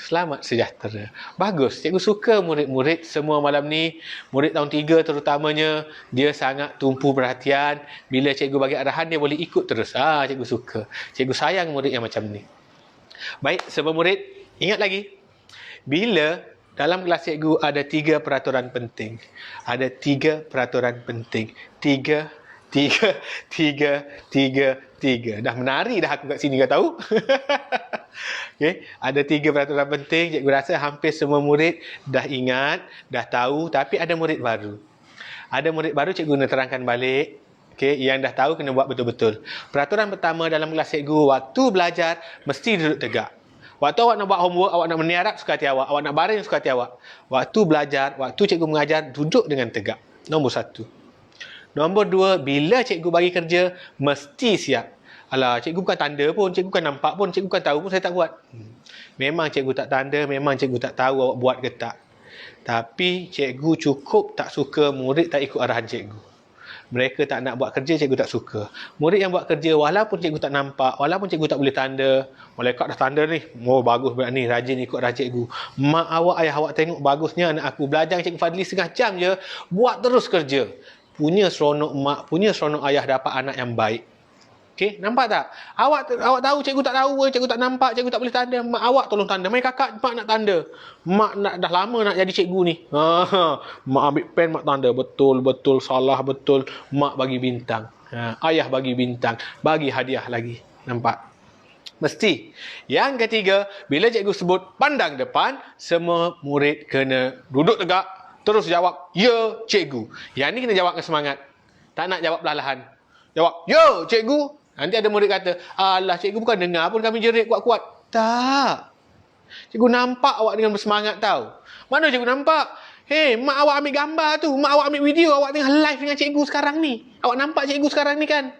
Selamat sejahtera. Bagus. Cikgu suka murid-murid semua malam ni. Murid tahun 3 terutamanya, dia sangat tumpu perhatian. Bila cikgu bagi arahan, dia boleh ikut terus. Cikgu suka. Cikgu sayang murid yang macam ni. Baik, semua murid, ingat lagi. Bila Dalam kelas cikgu ada 3 peraturan penting. Ada 3 peraturan penting. 3, 3, 3, 3, 3. Dah menari dah aku kat sini, kau tahu? Okay. Ada 3 peraturan penting. Cikgu rasa hampir semua murid dah ingat, dah tahu, tapi ada murid baru. Ada murid baru, cikgu nak terangkan balik. Okay, yang dah tahu kena buat betul-betul. Peraturan pertama dalam kelas cikgu, waktu belajar mesti duduk tegak. Waktu awak nak buat homework, awak nak meniarap suka hati awak nak baring suka hati awak. Waktu belajar, waktu cikgu mengajar, duduk dengan tegak. Nombor 1. Nombor 2, bila cikgu bagi kerja, mesti siap. Alah, cikgu bukan tanda pun, cikgu bukan nampak pun, cikgu bukan tahu pun, saya tak buat. Memang cikgu tak tanda, memang cikgu tak tahu awak buat ke tak. Tapi cikgu cukup tak suka murid tak ikut arahan cikgu. Mereka tak nak buat kerja, cikgu tak suka. Murid yang buat kerja, walaupun cikgu tak nampak, walaupun cikgu tak boleh tanda, malaikat dah tanda ni, oh bagus budak ni, rajin ikut arahan cikgu. Mak awak, ayah awak tengok bagusnya anak aku belajar cikgu Fadli setengah jam je, buat terus kerja. Punya seronok mak, punya seronok ayah dapat anak yang baik. Okey, nampak tak? Awak tahu cikgu tak tahu, cikgu tak nampak, cikgu tak boleh tanda. Mak awak tolong tanda. Mai kakak, mak nak tanda. Mak nak dah lama nak jadi cikgu ni. Mak ambil pen, mak tanda. Betul, betul, salah, betul. Mak bagi bintang. Ayah bagi bintang. Bagi hadiah lagi. Nampak? Mesti. Yang ketiga, bila cikgu sebut pandang depan, semua murid kena duduk tegak, terus jawab, ya cikgu. Yang ni kena jawab dengan semangat. Tak nak jawab perlahan. Jawab, ya cikgu. Nanti ada murid kata, alah cikgu bukan dengar pun kami jerit kuat-kuat. Tak. Cikgu nampak awak dengan bersemangat tau. Mana cikgu nampak? Hei, mak awak ambil gambar tu. Mak awak ambil video. Awak tengah live dengan cikgu sekarang ni. Awak nampak cikgu sekarang ni kan?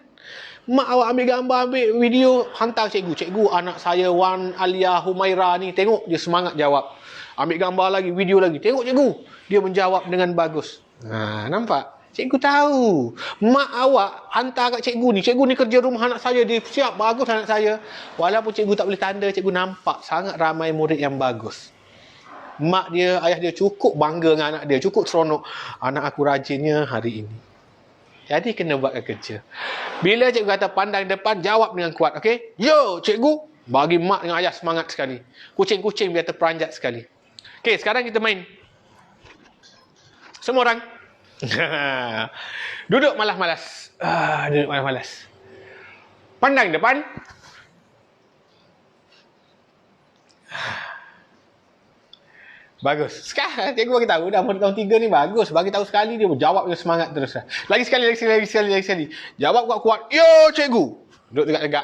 Mak awak ambil gambar, ambil video, hantar cikgu. Cikgu, anak saya Wan Alia Humaira ni. Tengok dia semangat jawab. Ambil gambar lagi, video lagi. Tengok cikgu. Dia menjawab dengan bagus. Nampak? Cikgu tahu. Mak awak hantar kat cikgu ni. Cikgu ni kerja rumah anak saya. Dia siap, bagus anak saya. Walaupun cikgu tak boleh tanda, cikgu nampak sangat ramai murid yang bagus. Mak dia, ayah dia cukup bangga dengan anak dia. Cukup seronok. Anak aku rajinnya hari ini. Jadi kena buat kerja. Bila cikgu kata pandang depan, jawab dengan kuat. Okay? Yo, cikgu. Bagi mak dengan ayah semangat sekali. Kucing-kucing biar terperanjat sekali. Okay, sekarang kita main. Semua orang. Duduk malas-malas. Duduk malas-malas. Pandang depan. Bagus. Sekarang cikgu bagi tahu dah murid tahun 3 ni bagus. Bagi tahu sekali dia berjawab dengan semangat terus. Lagi sekali. Jawab kuat-kuat. Yo cikgu. Duduk tegak-tegak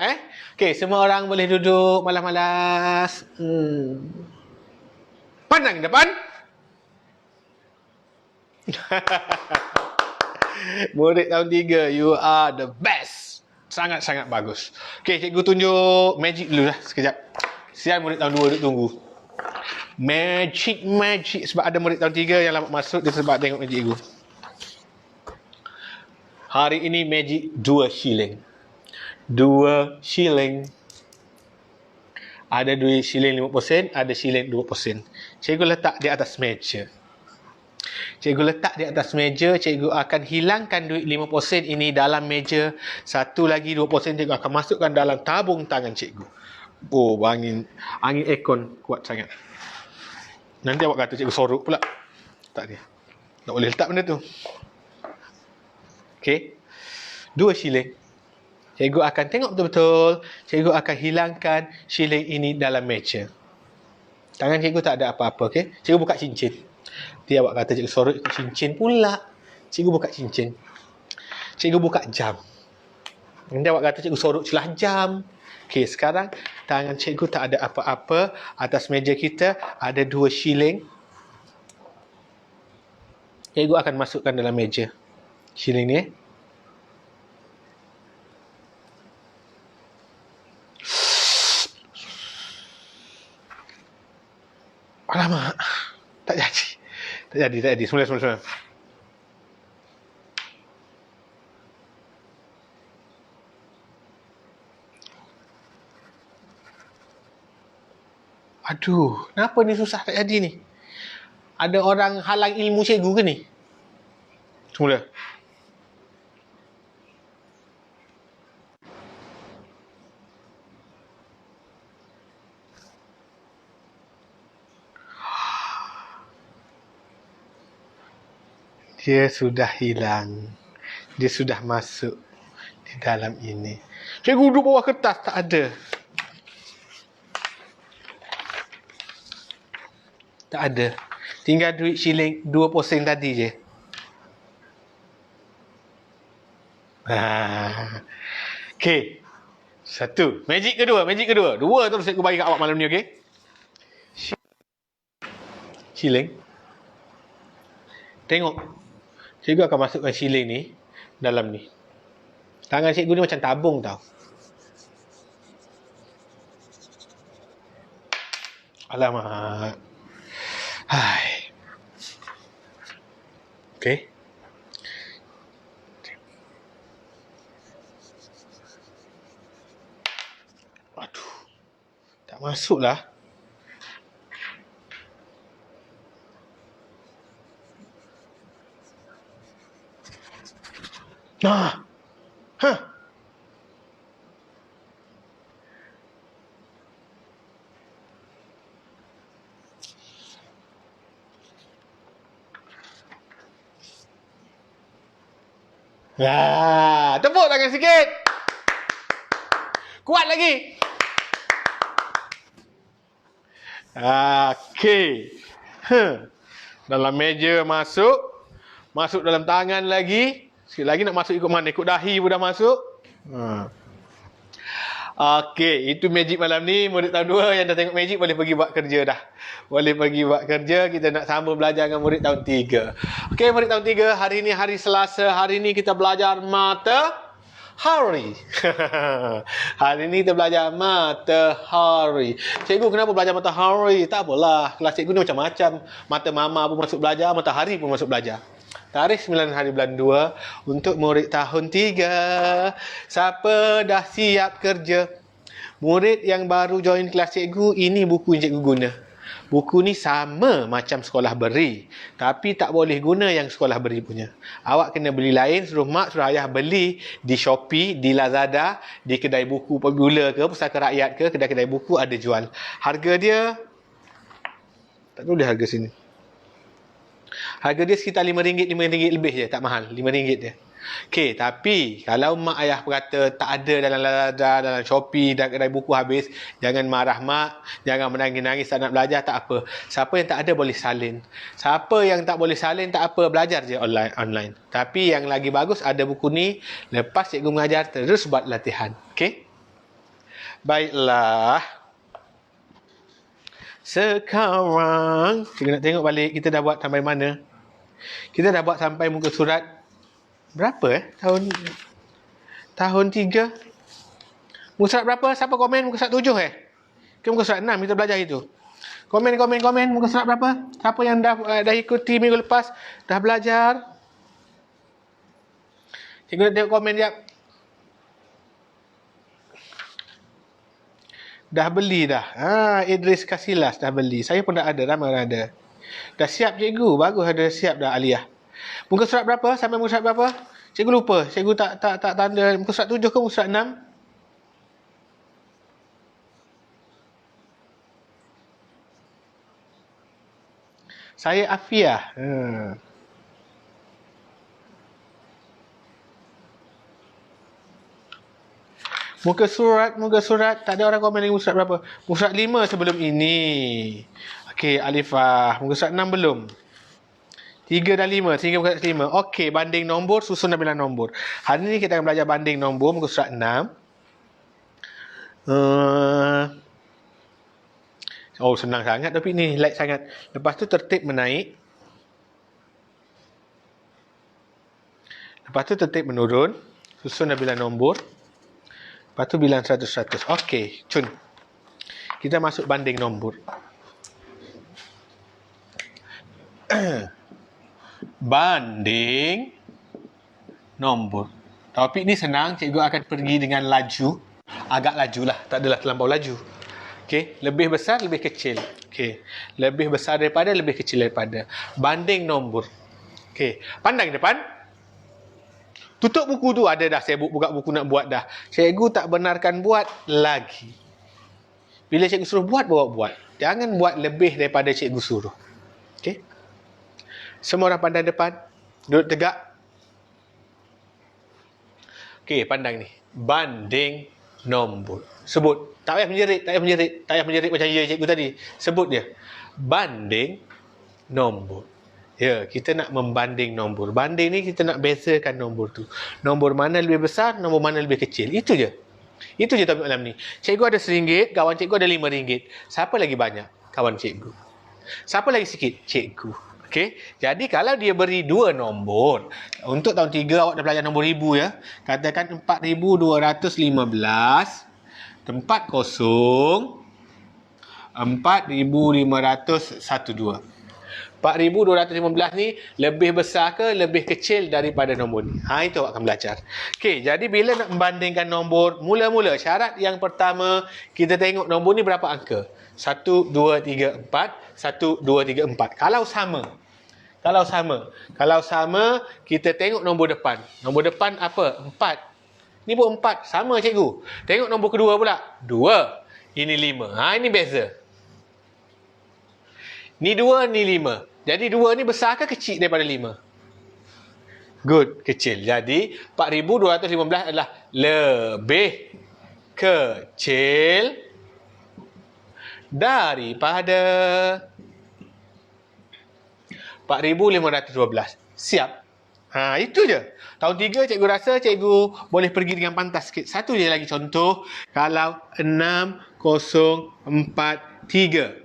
Okey, semua orang boleh duduk malas-malas. Pandang depan. Murid tahun 3, you are the best. Sangat-sangat bagus. Okey, cikgu tunjuk magic dulu lah sekejap. Siap murid tahun 2 duduk tunggu. Magic. Sebab ada murid tahun 3 yang lambat masuk, dia sebab tengok magic cikgu. Hari ini magic 2 shilling. 2 shilling. Ada duit shilling 50 sen, ada shilling 20 sen. Cikgu letak di atas meja. Cikgu letak di atas meja, cikgu akan hilangkan duit 50 sen ini dalam meja. Satu lagi 20 sen cikgu akan masukkan dalam tabung tangan cikgu. Oh, angin aircon kuat sangat. Nanti awak kata cikgu sorok pula. Tak dia. Tak boleh letak benda tu. Okey. 2 shilling. Cikgu akan tengok betul-betul. Cikgu akan hilangkan shilling ini dalam meja. Tangan cikgu tak ada apa-apa, okey? Cikgu buka cincin. Dia awak kata cikgu sorok ikut cincin pula. Cikgu buka cincin. Cikgu buka jam. Nanti awak kata cikgu sorok celah jam. Okey, sekarang tangan cikgu tak ada apa-apa. Atas meja kita ada 2 shilling. Cikgu akan masukkan dalam meja shilling ni. Alamak. Tak jadi. Semula. Aduh, kenapa ni susah tak jadi ni? Ada orang halang ilmu cikgu ke ni? Semula. Dia sudah hilang. Dia sudah masuk di dalam ini. Cikgu duduk bawah kertas, tak ada. Tak ada. Tinggal duit shilling 2 % tadi je. Okey. Satu. Magic kedua. Dua terus cikgu bagi kat awak malam ni, okey? Shilling. Tengok. Cikgu akan masukkan shilling ni dalam ni. Tangan cikgu ni macam tabung tau. Alamak. Hai. Okey. Aduh. Tak masuklah. Hah. Tepuk tangan sikit. Kuat lagi. Okey. Dalam meja masuk. Masuk dalam tangan lagi. Sikit lagi nak masuk ikut mana? Ikut dahi pun dah masuk. Okey, itu magic malam ni. Murid tahun 2 yang dah tengok magic boleh pergi buat kerja dah. Boleh pergi buat kerja. Kita nak sambung belajar dengan murid tahun 3. Okey, murid tahun 3. Hari ni hari Selasa. Hari ni kita belajar matahari. Hari ni kita belajar matahari. Cikgu kenapa belajar matahari? Tak apalah. Kelas cikgu ni macam-macam. Mata mama pun masuk belajar. Matahari pun masuk belajar. Tarikh 9 hari bulan 2 untuk murid tahun 3. Siapa dah siap kerja? Murid yang baru join kelas cikgu, ini buku yang cikgu guna. Buku ni sama macam sekolah beri. Tapi tak boleh guna yang sekolah beri punya. Awak kena beli lain, suruh mak, suruh ayah beli di Shopee, di Lazada, di kedai buku popular ke, Pustaka Rakyat ke, kedai-kedai buku ada jual. Harga dia, tak tulis harga sini. Harga dia sekitar RM5 lebih je, tak mahal. RM5 je. Okey, tapi kalau mak ayah berkata tak ada dalam Lazada, dalam Shopee, dan kedai buku habis, jangan marah mak, jangan menangis-nangis tak nak belajar, tak apa. Siapa yang tak ada boleh salin. Siapa yang tak boleh salin, tak apa, belajar je online. Tapi yang lagi bagus ada buku ni, lepas cikgu mengajar terus buat latihan. Okey? Baiklah. Sekarang kita nak tengok balik kita dah buat sampai mana. Kita dah buat sampai muka surat berapa tahun 3. Muka surat berapa? Siapa komen muka surat 7 ke muka surat 6 kita belajar itu? Komen muka surat berapa? Siapa yang dah ikuti minggu lepas, dah belajar? Cikgu nak tengok komen jap. Dah beli dah. Idris Kasilas dah beli. Saya pun dah ada, ramai orang ada. Dah siap cikgu. Bagus ada siap dah Aliyah. Muka surat berapa? Sampai muka surat berapa? Cikgu lupa. Cikgu tak tanda. Muka surat 7 ke muka surat 6? Saya Afiah. Muka surat tak ada orang komen lagi muka surat berapa? Muka surat 5 sebelum ini. Okey, Alifah. Muka surat 6 belum? 3 dan 5. Sehingga muka surat 5. Okey, banding nombor, susun dan bilang nombor. Hari ni kita akan belajar banding nombor muka surat 6. Oh, senang sangat tapi ni light sangat. Lepas tu tertib menaik. Lepas tu tertib menurun. Susun dan bilang nombor. Lepas tu bilang 100-100. Okey, cun. Kita masuk banding nombor. Banding nombor. Topik ni senang. Cikgu akan pergi dengan laju. Agak laju lah. Tak adalah terlampau laju. Okey. Lebih besar, lebih kecil. Okey. Lebih besar daripada, lebih kecil daripada. Banding nombor. Okey. Pandang depan. Tutup buku tu. Ada dah saya buka buku nak buat dah. Cikgu tak benarkan buat lagi. Bila cikgu suruh buat, bawa buat. Jangan buat lebih daripada cikgu suruh. Okey? Semua orang pandang depan. Duduk tegak. Okey, pandang ni. Banding nombor. Sebut. Tak payah menjerit, tak payah menjerit macam ya cikgu tadi. Sebut dia. Banding nombor. Ya, kita nak membanding nombor. Banding ni kita nak bezakan nombor tu. Nombor mana lebih besar, nombor mana lebih kecil. Itu je. Itu je topik malam ni. Cikgu ada RM1, kawan cikgu ada RM5. Siapa lagi banyak? Kawan cikgu. Siapa lagi sikit? Cikgu. Okey. Jadi kalau dia beri dua nombor, untuk tahun 3 awak dah belajar nombor ribu ya. Katakan 4215 tempat kosong 4512. 4215 ni lebih besar ke lebih kecil daripada nombor ni? Itu awak akan belajar. Okey, jadi bila nak membandingkan nombor, mula-mula syarat yang pertama, kita tengok nombor ni berapa angka. 1, 2, 3, 4. 1, 2, 3, 4. Kalau sama, kita tengok nombor depan. Nombor depan apa? 4. Ni pun 4. Sama cikgu. Tengok nombor kedua pula. 2. Ini 5. Ini beza. Ni 2, ni 5. Jadi 2 ni besar ke kecil daripada 5? Good, kecil. Jadi 4215 adalah lebih kecil daripada 4512. Siap? Itu je. Tahun 3 cikgu rasa cikgu boleh pergi dengan pantas sikit. Satu je lagi contoh. Kalau 6043.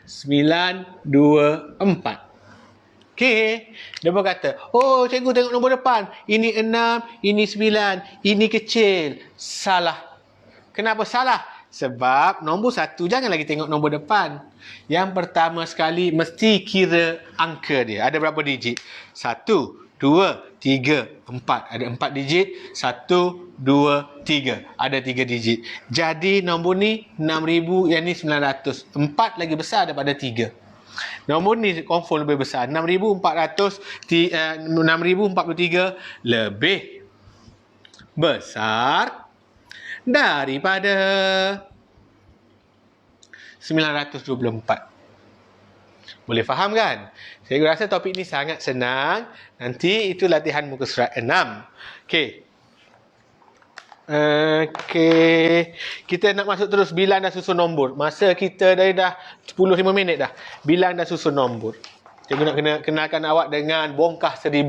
924. Okey. Dia berkata, oh cikgu tengok nombor depan. Ini 6, ini 9, ini kecil. Salah. Kenapa salah? Sebab nombor 1 jangan lagi tengok nombor depan. Yang pertama sekali mesti kira angka dia. Ada berapa digit? 1, 2, 3, 4. Ada 4 digit. 1, 2, 3. Ada 3 digit. Jadi nombor ni 6,000, yang ni 900. 4 lagi besar daripada 3. Nombor ni confirm lebih besar. 6,043 lebih besar daripada 924. Boleh faham kan? Saya rasa topik ni sangat senang. Nanti itu latihan muka surat 6. Okey. Kita nak masuk terus bilang dan susun nombor. Masa kita dah 10-5 minit dah. Bilang dan susun nombor. Cikgu nak kenalkan awak dengan bongkah 1000,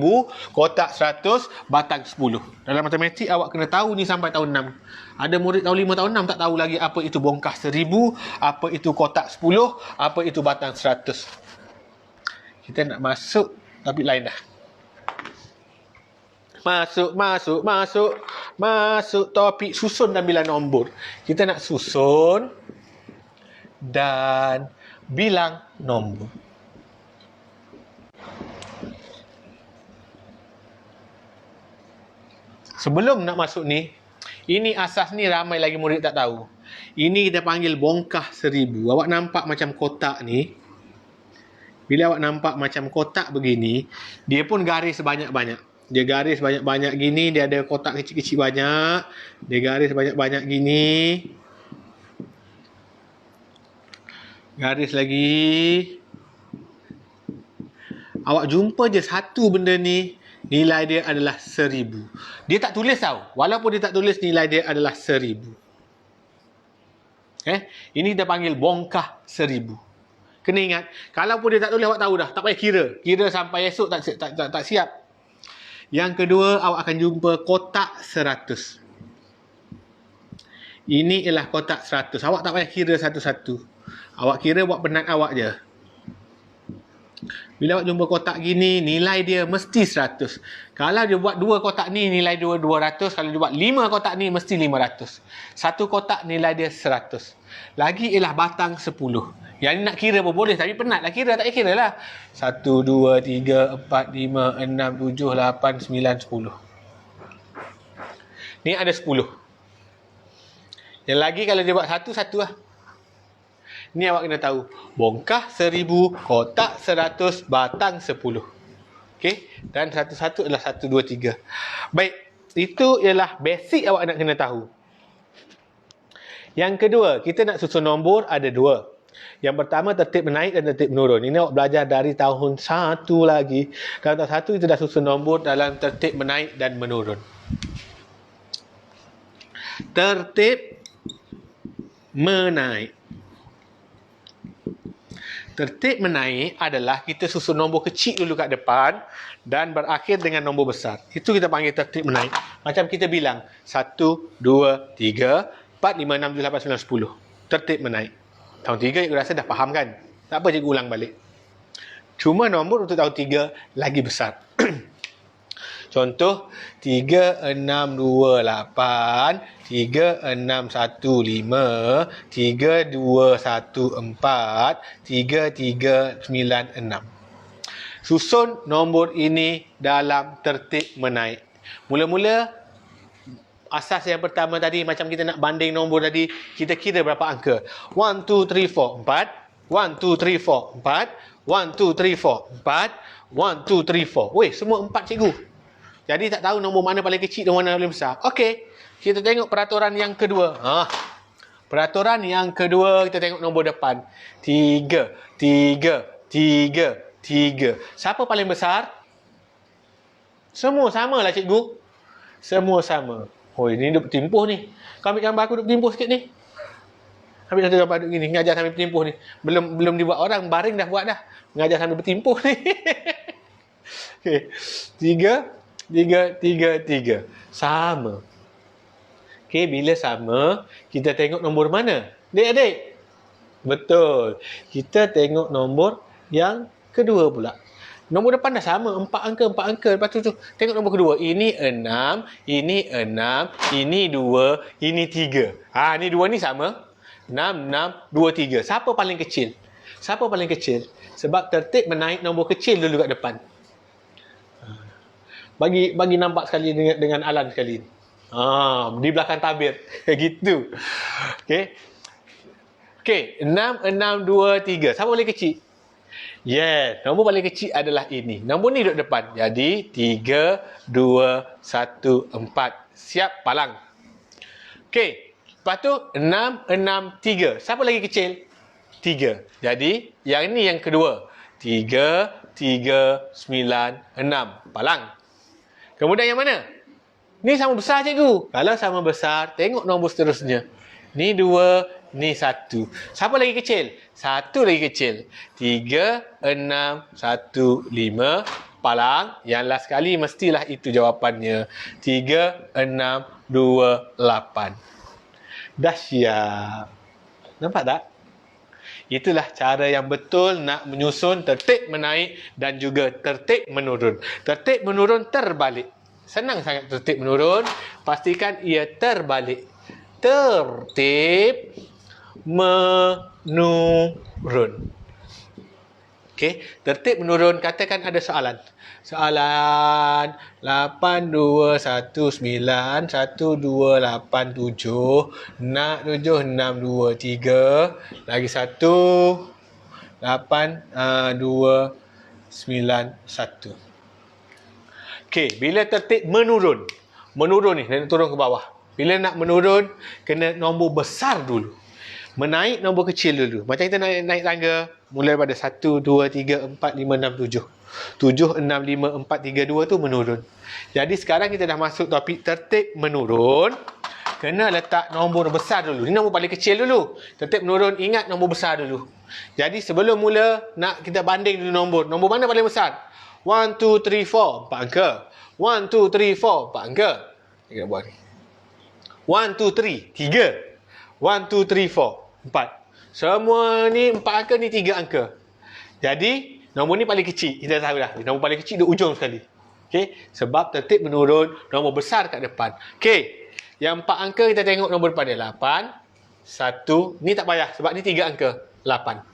kotak 100, batang 10. Dalam matematik awak kena tahu ni sampai tahun 6. Ada murid tahun 5, tahun 6 tak tahu lagi apa itu bongkah 1000, apa itu kotak 10, apa itu batang 100. Kita nak masuk topik lain dah. Masuk topik susun dan bilang nombor. Kita nak susun dan bilang nombor. Sebelum nak masuk ni, ini asas ni ramai lagi murid tak tahu. Ini kita panggil bongkah 1000. Awak nampak macam kotak ni. Bila awak nampak macam kotak begini, dia pun garis banyak-banyak. Dia garis banyak-banyak gini, dia ada kotak kecil-kecil banyak. Dia garis banyak-banyak gini. Garis lagi. Awak jumpa je satu benda ni, nilai dia adalah 1000. Dia tak tulis tau. Walaupun dia tak tulis, nilai dia adalah 1000. Ini kita panggil bongkah 1000. Kena ingat, kalau pun dia tak tulis, awak tahu dah. Tak payah kira. Kira sampai esok tak siap. Yang kedua, awak akan jumpa kotak 100. Ini ialah kotak 100. Awak tak payah kira satu-satu. Awak kira buat penat awak je. Bila awak jumpa kotak gini, nilai dia mesti 100. Kalau dia buat 2 kotak ni, nilai dia 200. Kalau dia buat 5 kotak ni, mesti 500. Satu kotak nilai dia 100. Lagi ialah batang 10. Yang ni nak kira pun boleh, tapi penat lah kira, tak payah kira lah. 1, 2, 3, 4, 5, 6, 7, 8, 9, 10. Ni ada 10. Yang lagi kalau dia buat satu lah. Ni awak kena tahu. Bongkah 1000, kotak 100, batang 10. Okey? Dan satu-satu adalah 1, 2, 3. Baik. Itu ialah basic awak nak kena tahu. Yang kedua, kita nak susun nombor ada 2. Yang pertama tertib menaik dan tertib menurun. Ini awak belajar dari tahun 1 lagi. Dalam tahun 1 kita dah susun nombor dalam tertib menaik dan menurun. Tertib menaik. Tertib menaik adalah kita susun nombor kecil dulu kat depan dan berakhir dengan nombor besar. Itu kita panggil tertib menaik. Macam kita bilang 1, 2, 3, 4, 5, 6, 7, 8, 9, 10. Tertib menaik. Tahun 3 cikgu rasa dah faham kan? Tak apa cikgu ulang balik. Cuma nombor untuk tahun 3 lagi besar. Contoh 3628, 3615, 3214, 3396. Susun nombor ini dalam tertib menaik. Mula-mula asas yang pertama tadi, macam kita nak banding nombor tadi, kita kira berapa angka. 1, 2, 3, 4, 4. 1, 2, 3, 4, 4. 1, 2, 3, 4, 4. 1, 2, 3, 4. Weh, semua 4 cikgu. Jadi tak tahu nombor mana paling kecil dan mana paling besar. Okey, kita tengok peraturan yang kedua. Peraturan yang kedua, kita tengok nombor depan. 3, 3, 3, 3. Siapa paling besar? Semua sama lah cikgu. Semua sama. Oh, ini duduk bertimpuh ni. Kau ambil gambar aku duduk bertimpuh sikit ni. Ambil satu gambar duduk gini. Mengajar sambil bertimpuh ni. Belum dibuat orang, baring dah buat dah. Mengajar sambil bertimpuh ni. Okey. 3, 3, 3, 3. Sama. Okey, bila sama, kita tengok nombor mana? Adik-adik? Betul. Kita tengok nombor yang kedua pula. Nombor depan dah sama. 4 angka, 4 angka. Lepas tu tengok nombor kedua. Ini 6, ini 6, ini 2, ini 3. Ni 2 ni sama. 6, 6, 2, 3. Siapa paling kecil? Siapa paling kecil? Sebab tertib menaik nombor kecil dulu kat depan. Bagi nampak sekali dengan Alan sekali ni. Di belakang tabir. Gitu. Okey. Okey, 6, 6, 2, 3. Siapa paling kecil? Yes, nombor paling kecil adalah ini. Nombor ni duduk depan. Jadi 3, 2, 1, 4. Siap palang. Okey. Lepas tu 6, 6, 3. Siapa lagi kecil? 3. Jadi yang ni yang kedua. 3, 3, 9, 6. Palang. Kemudian yang mana? Ni sama besar cikgu. Kalau sama besar, tengok nombor seterusnya. Ni 2, ni 1. Siapa lagi kecil? 1 lagi kecil. 3, 6, 1, 5. Palang. Yang last sekali mestilah itu jawapannya. 3, 6, 2, 8. Dah siap. Nampak tak? Itulah cara yang betul nak menyusun tertib menaik dan juga tertib menurun. Tertib menurun terbalik. Senang sangat tertib menurun. Pastikan ia terbalik. Tertib menurun. Okey, tertib menurun. Katakan ada soalan. Soalan 8219 1287 nak 7623 lagi 8291. Okey, bila tertib menurun. Menurun ni, nak turun ke bawah. Bila nak menurun, kena nombor besar dulu. Menaik nombor kecil dulu. Macam kita naik tangga, mulai daripada 1, 2, 3, 4, 5, 6, 7. 7, 6, 5, 4, 3, 2 tu menurun. Jadi sekarang kita dah masuk topik tertib menurun. Kena letak nombor besar dulu. Ini nombor paling kecil dulu. Tertib menurun, ingat nombor besar dulu. Jadi sebelum mula, nak kita banding dulu nombor. Nombor mana paling besar? 1, 2, 3, 4. 4 angka. 1, 2, 3, 4. 4 angka. Kita buat ni. 1, 2, 3. 3. 1, 2, 3, 4. 4. Semua ni 4 angka, ni 3 angka. Jadi, nombor ni paling kecil. Kita tahu dah. Nombor paling kecil di ujung sekali. Okey? Sebab tertib menurun, nombor besar kat depan. Okey. Yang 4 angka kita tengok nombor depan dia. 8. 1. Ni tak payah. Sebab ni 3 angka. 8.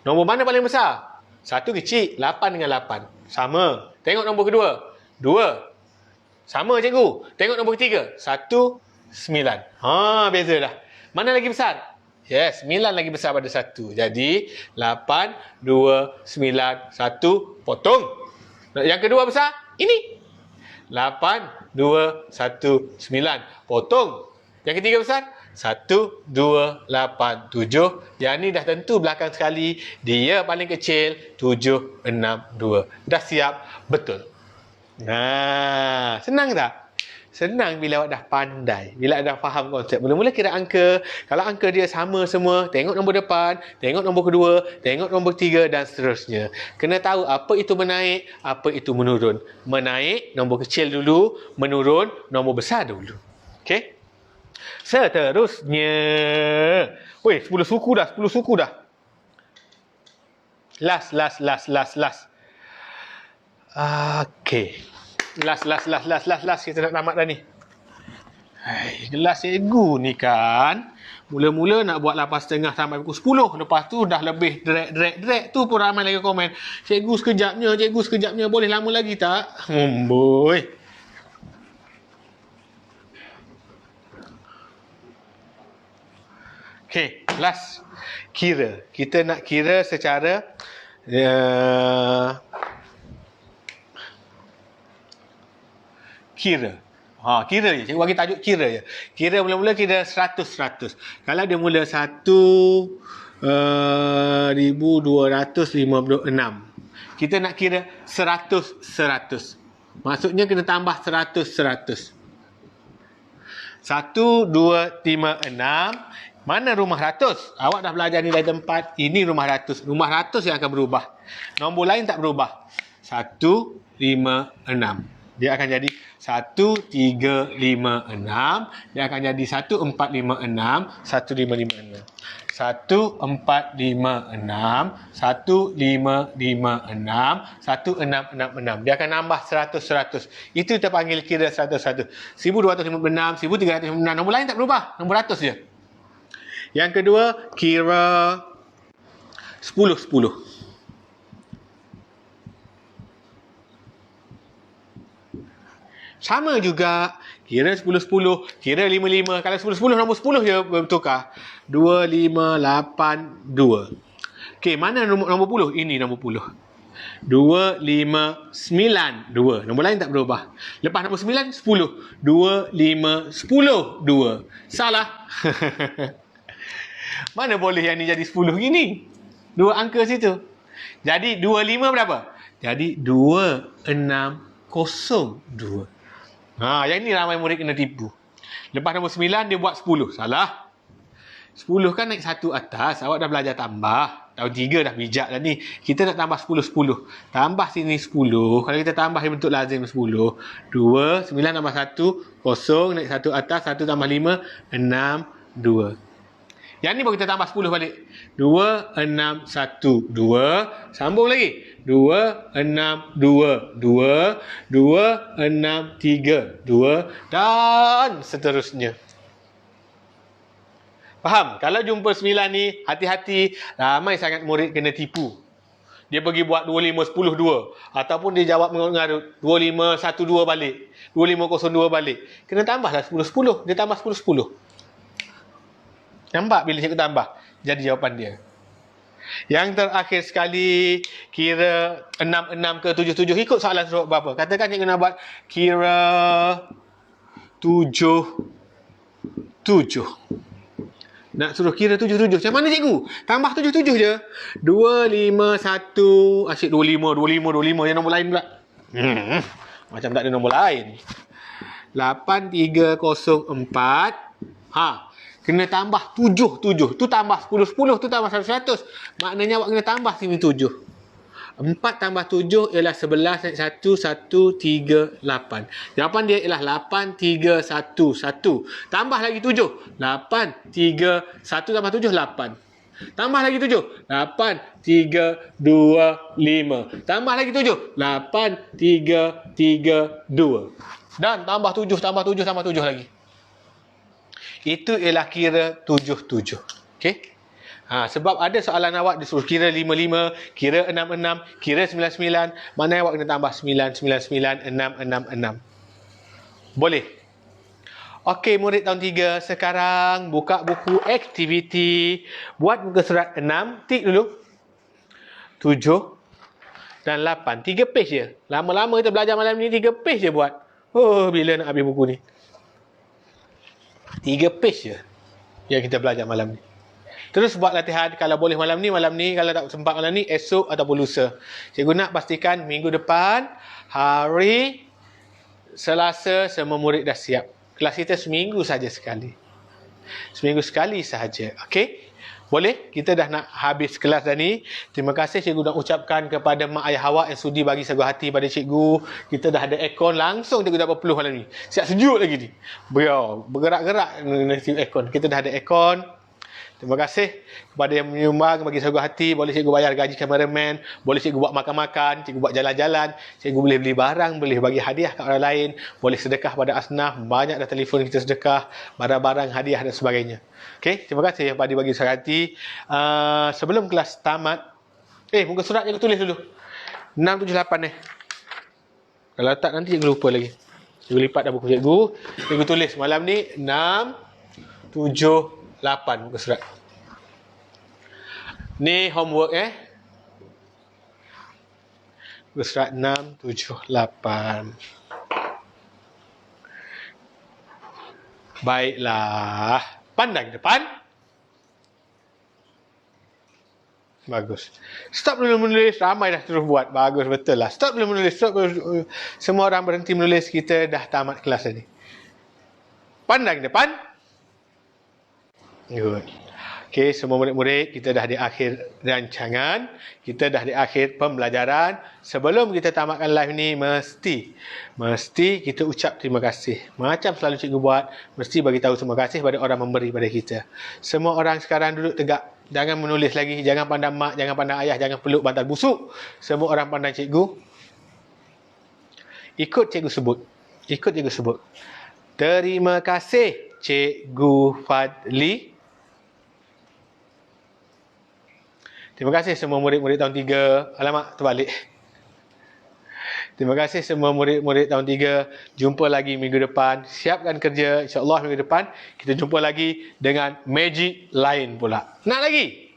Nombor mana paling besar? 1 kecil. 8 dengan 8. Sama. Tengok nombor kedua. 2. Sama cikgu. Tengok nombor ketiga. 1, 9. Beza dah. Mana lagi besar? Yes, 9 lagi besar pada 1. Jadi, 8, 2, 9, 1, potong. Yang kedua besar? Ini. 8, 2, 1, 9. Potong. Yang ketiga besar? 1, 2, 8, 7. Yang ni dah tentu belakang sekali. Dia paling kecil 7, 6, 2. Dah siap? Betul. Senang tak? Senang bila awak dah pandai, bila dah faham konsep. Mula-mula kira angka, kalau angka dia sama semua, tengok nombor depan, tengok nombor kedua, tengok nombor tiga dan seterusnya. Kena tahu apa itu menaik, apa itu menurun. Menaik, nombor kecil dulu, menurun, nombor besar dulu. Okey? Seterusnya. Weh, 10 suku dah, 10 suku dah. Last. Okey. Last. Kita nak tamat dah ni. Kelas cikgu ni kan. Mula-mula nak buat 8.30 sampai pukul 10. Lepas tu dah lebih drag tu pun ramai lagi komen. Cikgu sekejapnya. Boleh lama lagi tak? Boy. Okay, last. Kira. Kita nak kira secara kira. Kira je. Cikgu bagi tajuk kira je. Kira mula-mula kira 100. Kalau dia mula 1,256. Kita nak kira 100. Maksudnya kena tambah 100. 1, 2, 5, 6. Mana rumah ratus? Awak dah belajar nilai tempat. Ini rumah ratus. Rumah ratus yang akan berubah. Nombor lain tak berubah. 1, 5, 6. Dia akan jadi 1, 3, 5, 6. Dia akan jadi 1, 4, 5, 6. 1, 5, 5, 6. 1, 4, 5, 6. 1, 5, 5, 6. 1, 6, 6, 6. Dia akan nambah 100. Itu kita panggil kira 100. 1256, 1356. Nombor lain tak berubah. Nombor ratus je. Yang kedua, kira 10. Sama juga, kira 10. Kira 55. Kalau 10, nombor 10 je bertukar. 2582. Okey, mana nombor 10? Ini nombor 10. 2592. Nombor lain tak berubah. Lepas nombor 9, 10. 2510. 2. Salah. Mana boleh yang ni jadi 10 gini? Dua angka situ. Jadi 25 berapa? Jadi 2602. Yang ni ramai murid kena tipu. Lepas nombor 9 dia buat 10. Salah. 10 kan naik 1 atas. Awak dah belajar tambah. Tahun 3 dah bijak dah ni. Kita nak tambah 10. Tambah sini 10. Kalau kita tambah yang bentuk lazim 10. 2, 9 tambah 1, 0. Naik 1 atas. 1 tambah 5, 6, 2. Yang ni baru kita tambah 10 balik. 2, 6, 1, 2. Sambung lagi. 2, 6, 2, 2. 2, 6, 3, 2. Dan seterusnya. Faham? Kalau jumpa 9 ni, hati-hati. Ramai sangat murid kena tipu. Dia pergi buat 25, 10, 2. Ataupun dia jawab mengarut 25, 1, 2 balik. 25, 0, 2 balik. Kena tambahlah 10, 10. Dia tambah 10, 10. Nampak bila cikgu tambah? Jadi jawapan dia. Yang terakhir sekali, kira 6 ke 7. Ikut soalan suruh berapa. Katakan cikgu nak buat kira 7. Nak suruh kira 7. Macam mana cikgu? Tambah 7 je. 2, 5, 1. Asyik 25. Yang nombor lain pula. Macam tak ada nombor lain. 8, 3, 0, 4. Kena tambah 7. Tu tambah 10. Tu tambah 100. Maknanya awak kena tambah sini 7. 4 tambah 7 ialah 11 naik 1, 1, 3, 8. Jawapan dia ialah 8, 3, 1, 1. Tambah lagi 7. 8, 3, 1 tambah 7, 8. Tambah lagi 7. 8, 3, 2, 5. Tambah lagi 7. 8, 3, 3, 2. Dan tambah 7 lagi. Itu ialah kira 7. Okey? Sebab ada soalan awak disuruh kira 55, kira 66, kira 99. Mana awak kena tambah 9, 6. Boleh? Okey, murid tahun 3. Sekarang buka buku aktiviti. Buat muka surat 6. Tik dulu. 7 dan 8. 3 page je. Lama-lama kita belajar malam ni 3 page je buat. Bila nak habis buku ni? 3 page je. yang kita belajar malam ni. Terus buat latihan, kalau boleh malam ni, kalau tak sempat malam ni, esok ataupun lusa. Cikgu nak pastikan minggu depan, hari Selasa, semua murid dah siap. Kelas kita seminggu saja sekali. Seminggu sekali sahaja. Okey? Boleh? Kita dah nak habis kelas dah ni. Terima kasih cikgu nak ucapkan kepada mak ayah awak yang sudi bagi sebuah hati pada cikgu. Kita dah ada aircon langsung, cikgu dah berpeluh malam ni. Siap sejuk lagi ni. Bergerak-gerak aircon. Kita dah ada aircon. Terima kasih kepada yang menyumbang bagi sebuah hati. Boleh cikgu bayar gaji kameraman, boleh cikgu buat makan-makan, cikgu buat jalan-jalan, cikgu boleh beli barang, boleh bagi hadiah ke orang lain, boleh sedekah pada asnaf, banyak dah telefon kita sedekah, barang-barang hadiah dan sebagainya. Okey, terima kasih kepada bagi sebuah hati. Sebelum kelas tamat, muka surat cikgu tulis dulu. 678 Kalau tak nanti cikgu lupa lagi. Cikgu lipat dah buku cikgu. Cikgu tulis malam ni 678 muka surat. Ni homework muka surat 678. Baiklah. Pandang depan. Bagus. Stop dulu menulis. Ramai dah terus buat. Bagus, betul lah. Stop dulu menulis. Semua orang berhenti menulis. Kita dah tamat kelas tadi. Pandang depan. Good. Okey, semua murid-murid, kita dah di akhir rancangan. Kita dah di akhir pembelajaran. Sebelum kita tamatkan live ni, mesti kita ucap terima kasih. Macam selalu cikgu buat, mesti bagi tahu terima kasih pada orang memberi pada kita. Semua orang sekarang duduk tegak. Jangan menulis lagi. Jangan pandang mak, jangan pandang ayah, jangan peluk bantal busuk. Semua orang pandang cikgu. Ikut cikgu sebut. Terima kasih Cikgu Fadli. Terima kasih semua murid-murid tahun 3. Alamak, terbalik. Terima kasih semua murid-murid tahun 3. Jumpa lagi minggu depan. Siapkan kerja. InsyaAllah minggu depan kita jumpa lagi dengan magic lain pula. Nak lagi?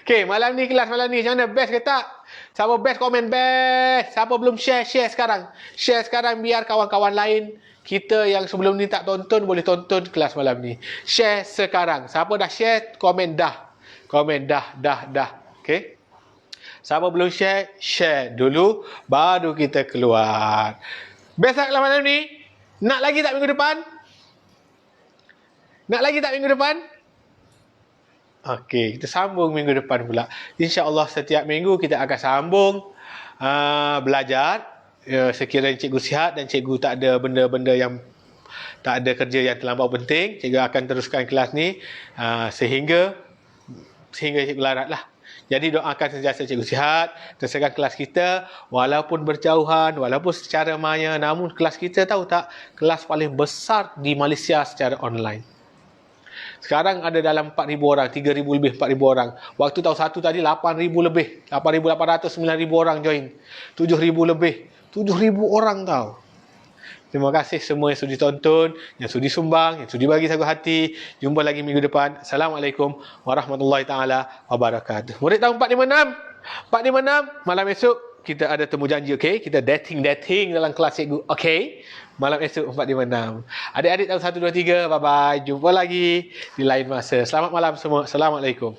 Okey, malam ni kelas malam ni macam mana? Best ke tak? Siapa best komen best? Siapa belum share sekarang? Share sekarang biar kawan-kawan lain kita yang sebelum ni tak tonton boleh tonton kelas malam ni. Share sekarang. Siapa dah share, komen dah. Komen dah. Okey. Siapa belum share dulu baru kita keluar. Best tak kelas malam ni? Nak lagi tak minggu depan? Okey, kita sambung minggu depan pula. InsyaAllah setiap minggu kita akan sambung belajar. Sekiranya cikgu sihat dan cikgu tak ada benda-benda yang tak ada kerja yang terlampau penting, cikgu akan teruskan kelas ni sehingga cikgu larat lah. Jadi doakan sentiasa cikgu sihat, teruskan kelas kita walaupun berjauhan, walaupun secara maya, namun kelas kita tahu tak, kelas paling besar di Malaysia secara online. Sekarang ada dalam 4,000 orang, 3,000 lebih 4,000 orang. Waktu tahun 1 tadi 8,000 lebih, 8,800, 9,000 orang join. 7,000 lebih, 7,000 orang tahu. Terima kasih semua yang sudi tonton, yang sudi sumbang, yang sudi bagi satu hati. Jumpa lagi minggu depan. Assalamualaikum warahmatullahi taala wabarakatuh. Murid tahun 456, malam esok kita ada temu janji, okey? Kita dating dalam kelas cikgu, okey? Malam esok 456. Adik-adik tahun 1 2 3, bye bye. Jumpa lagi di lain masa. Selamat malam semua. Assalamualaikum.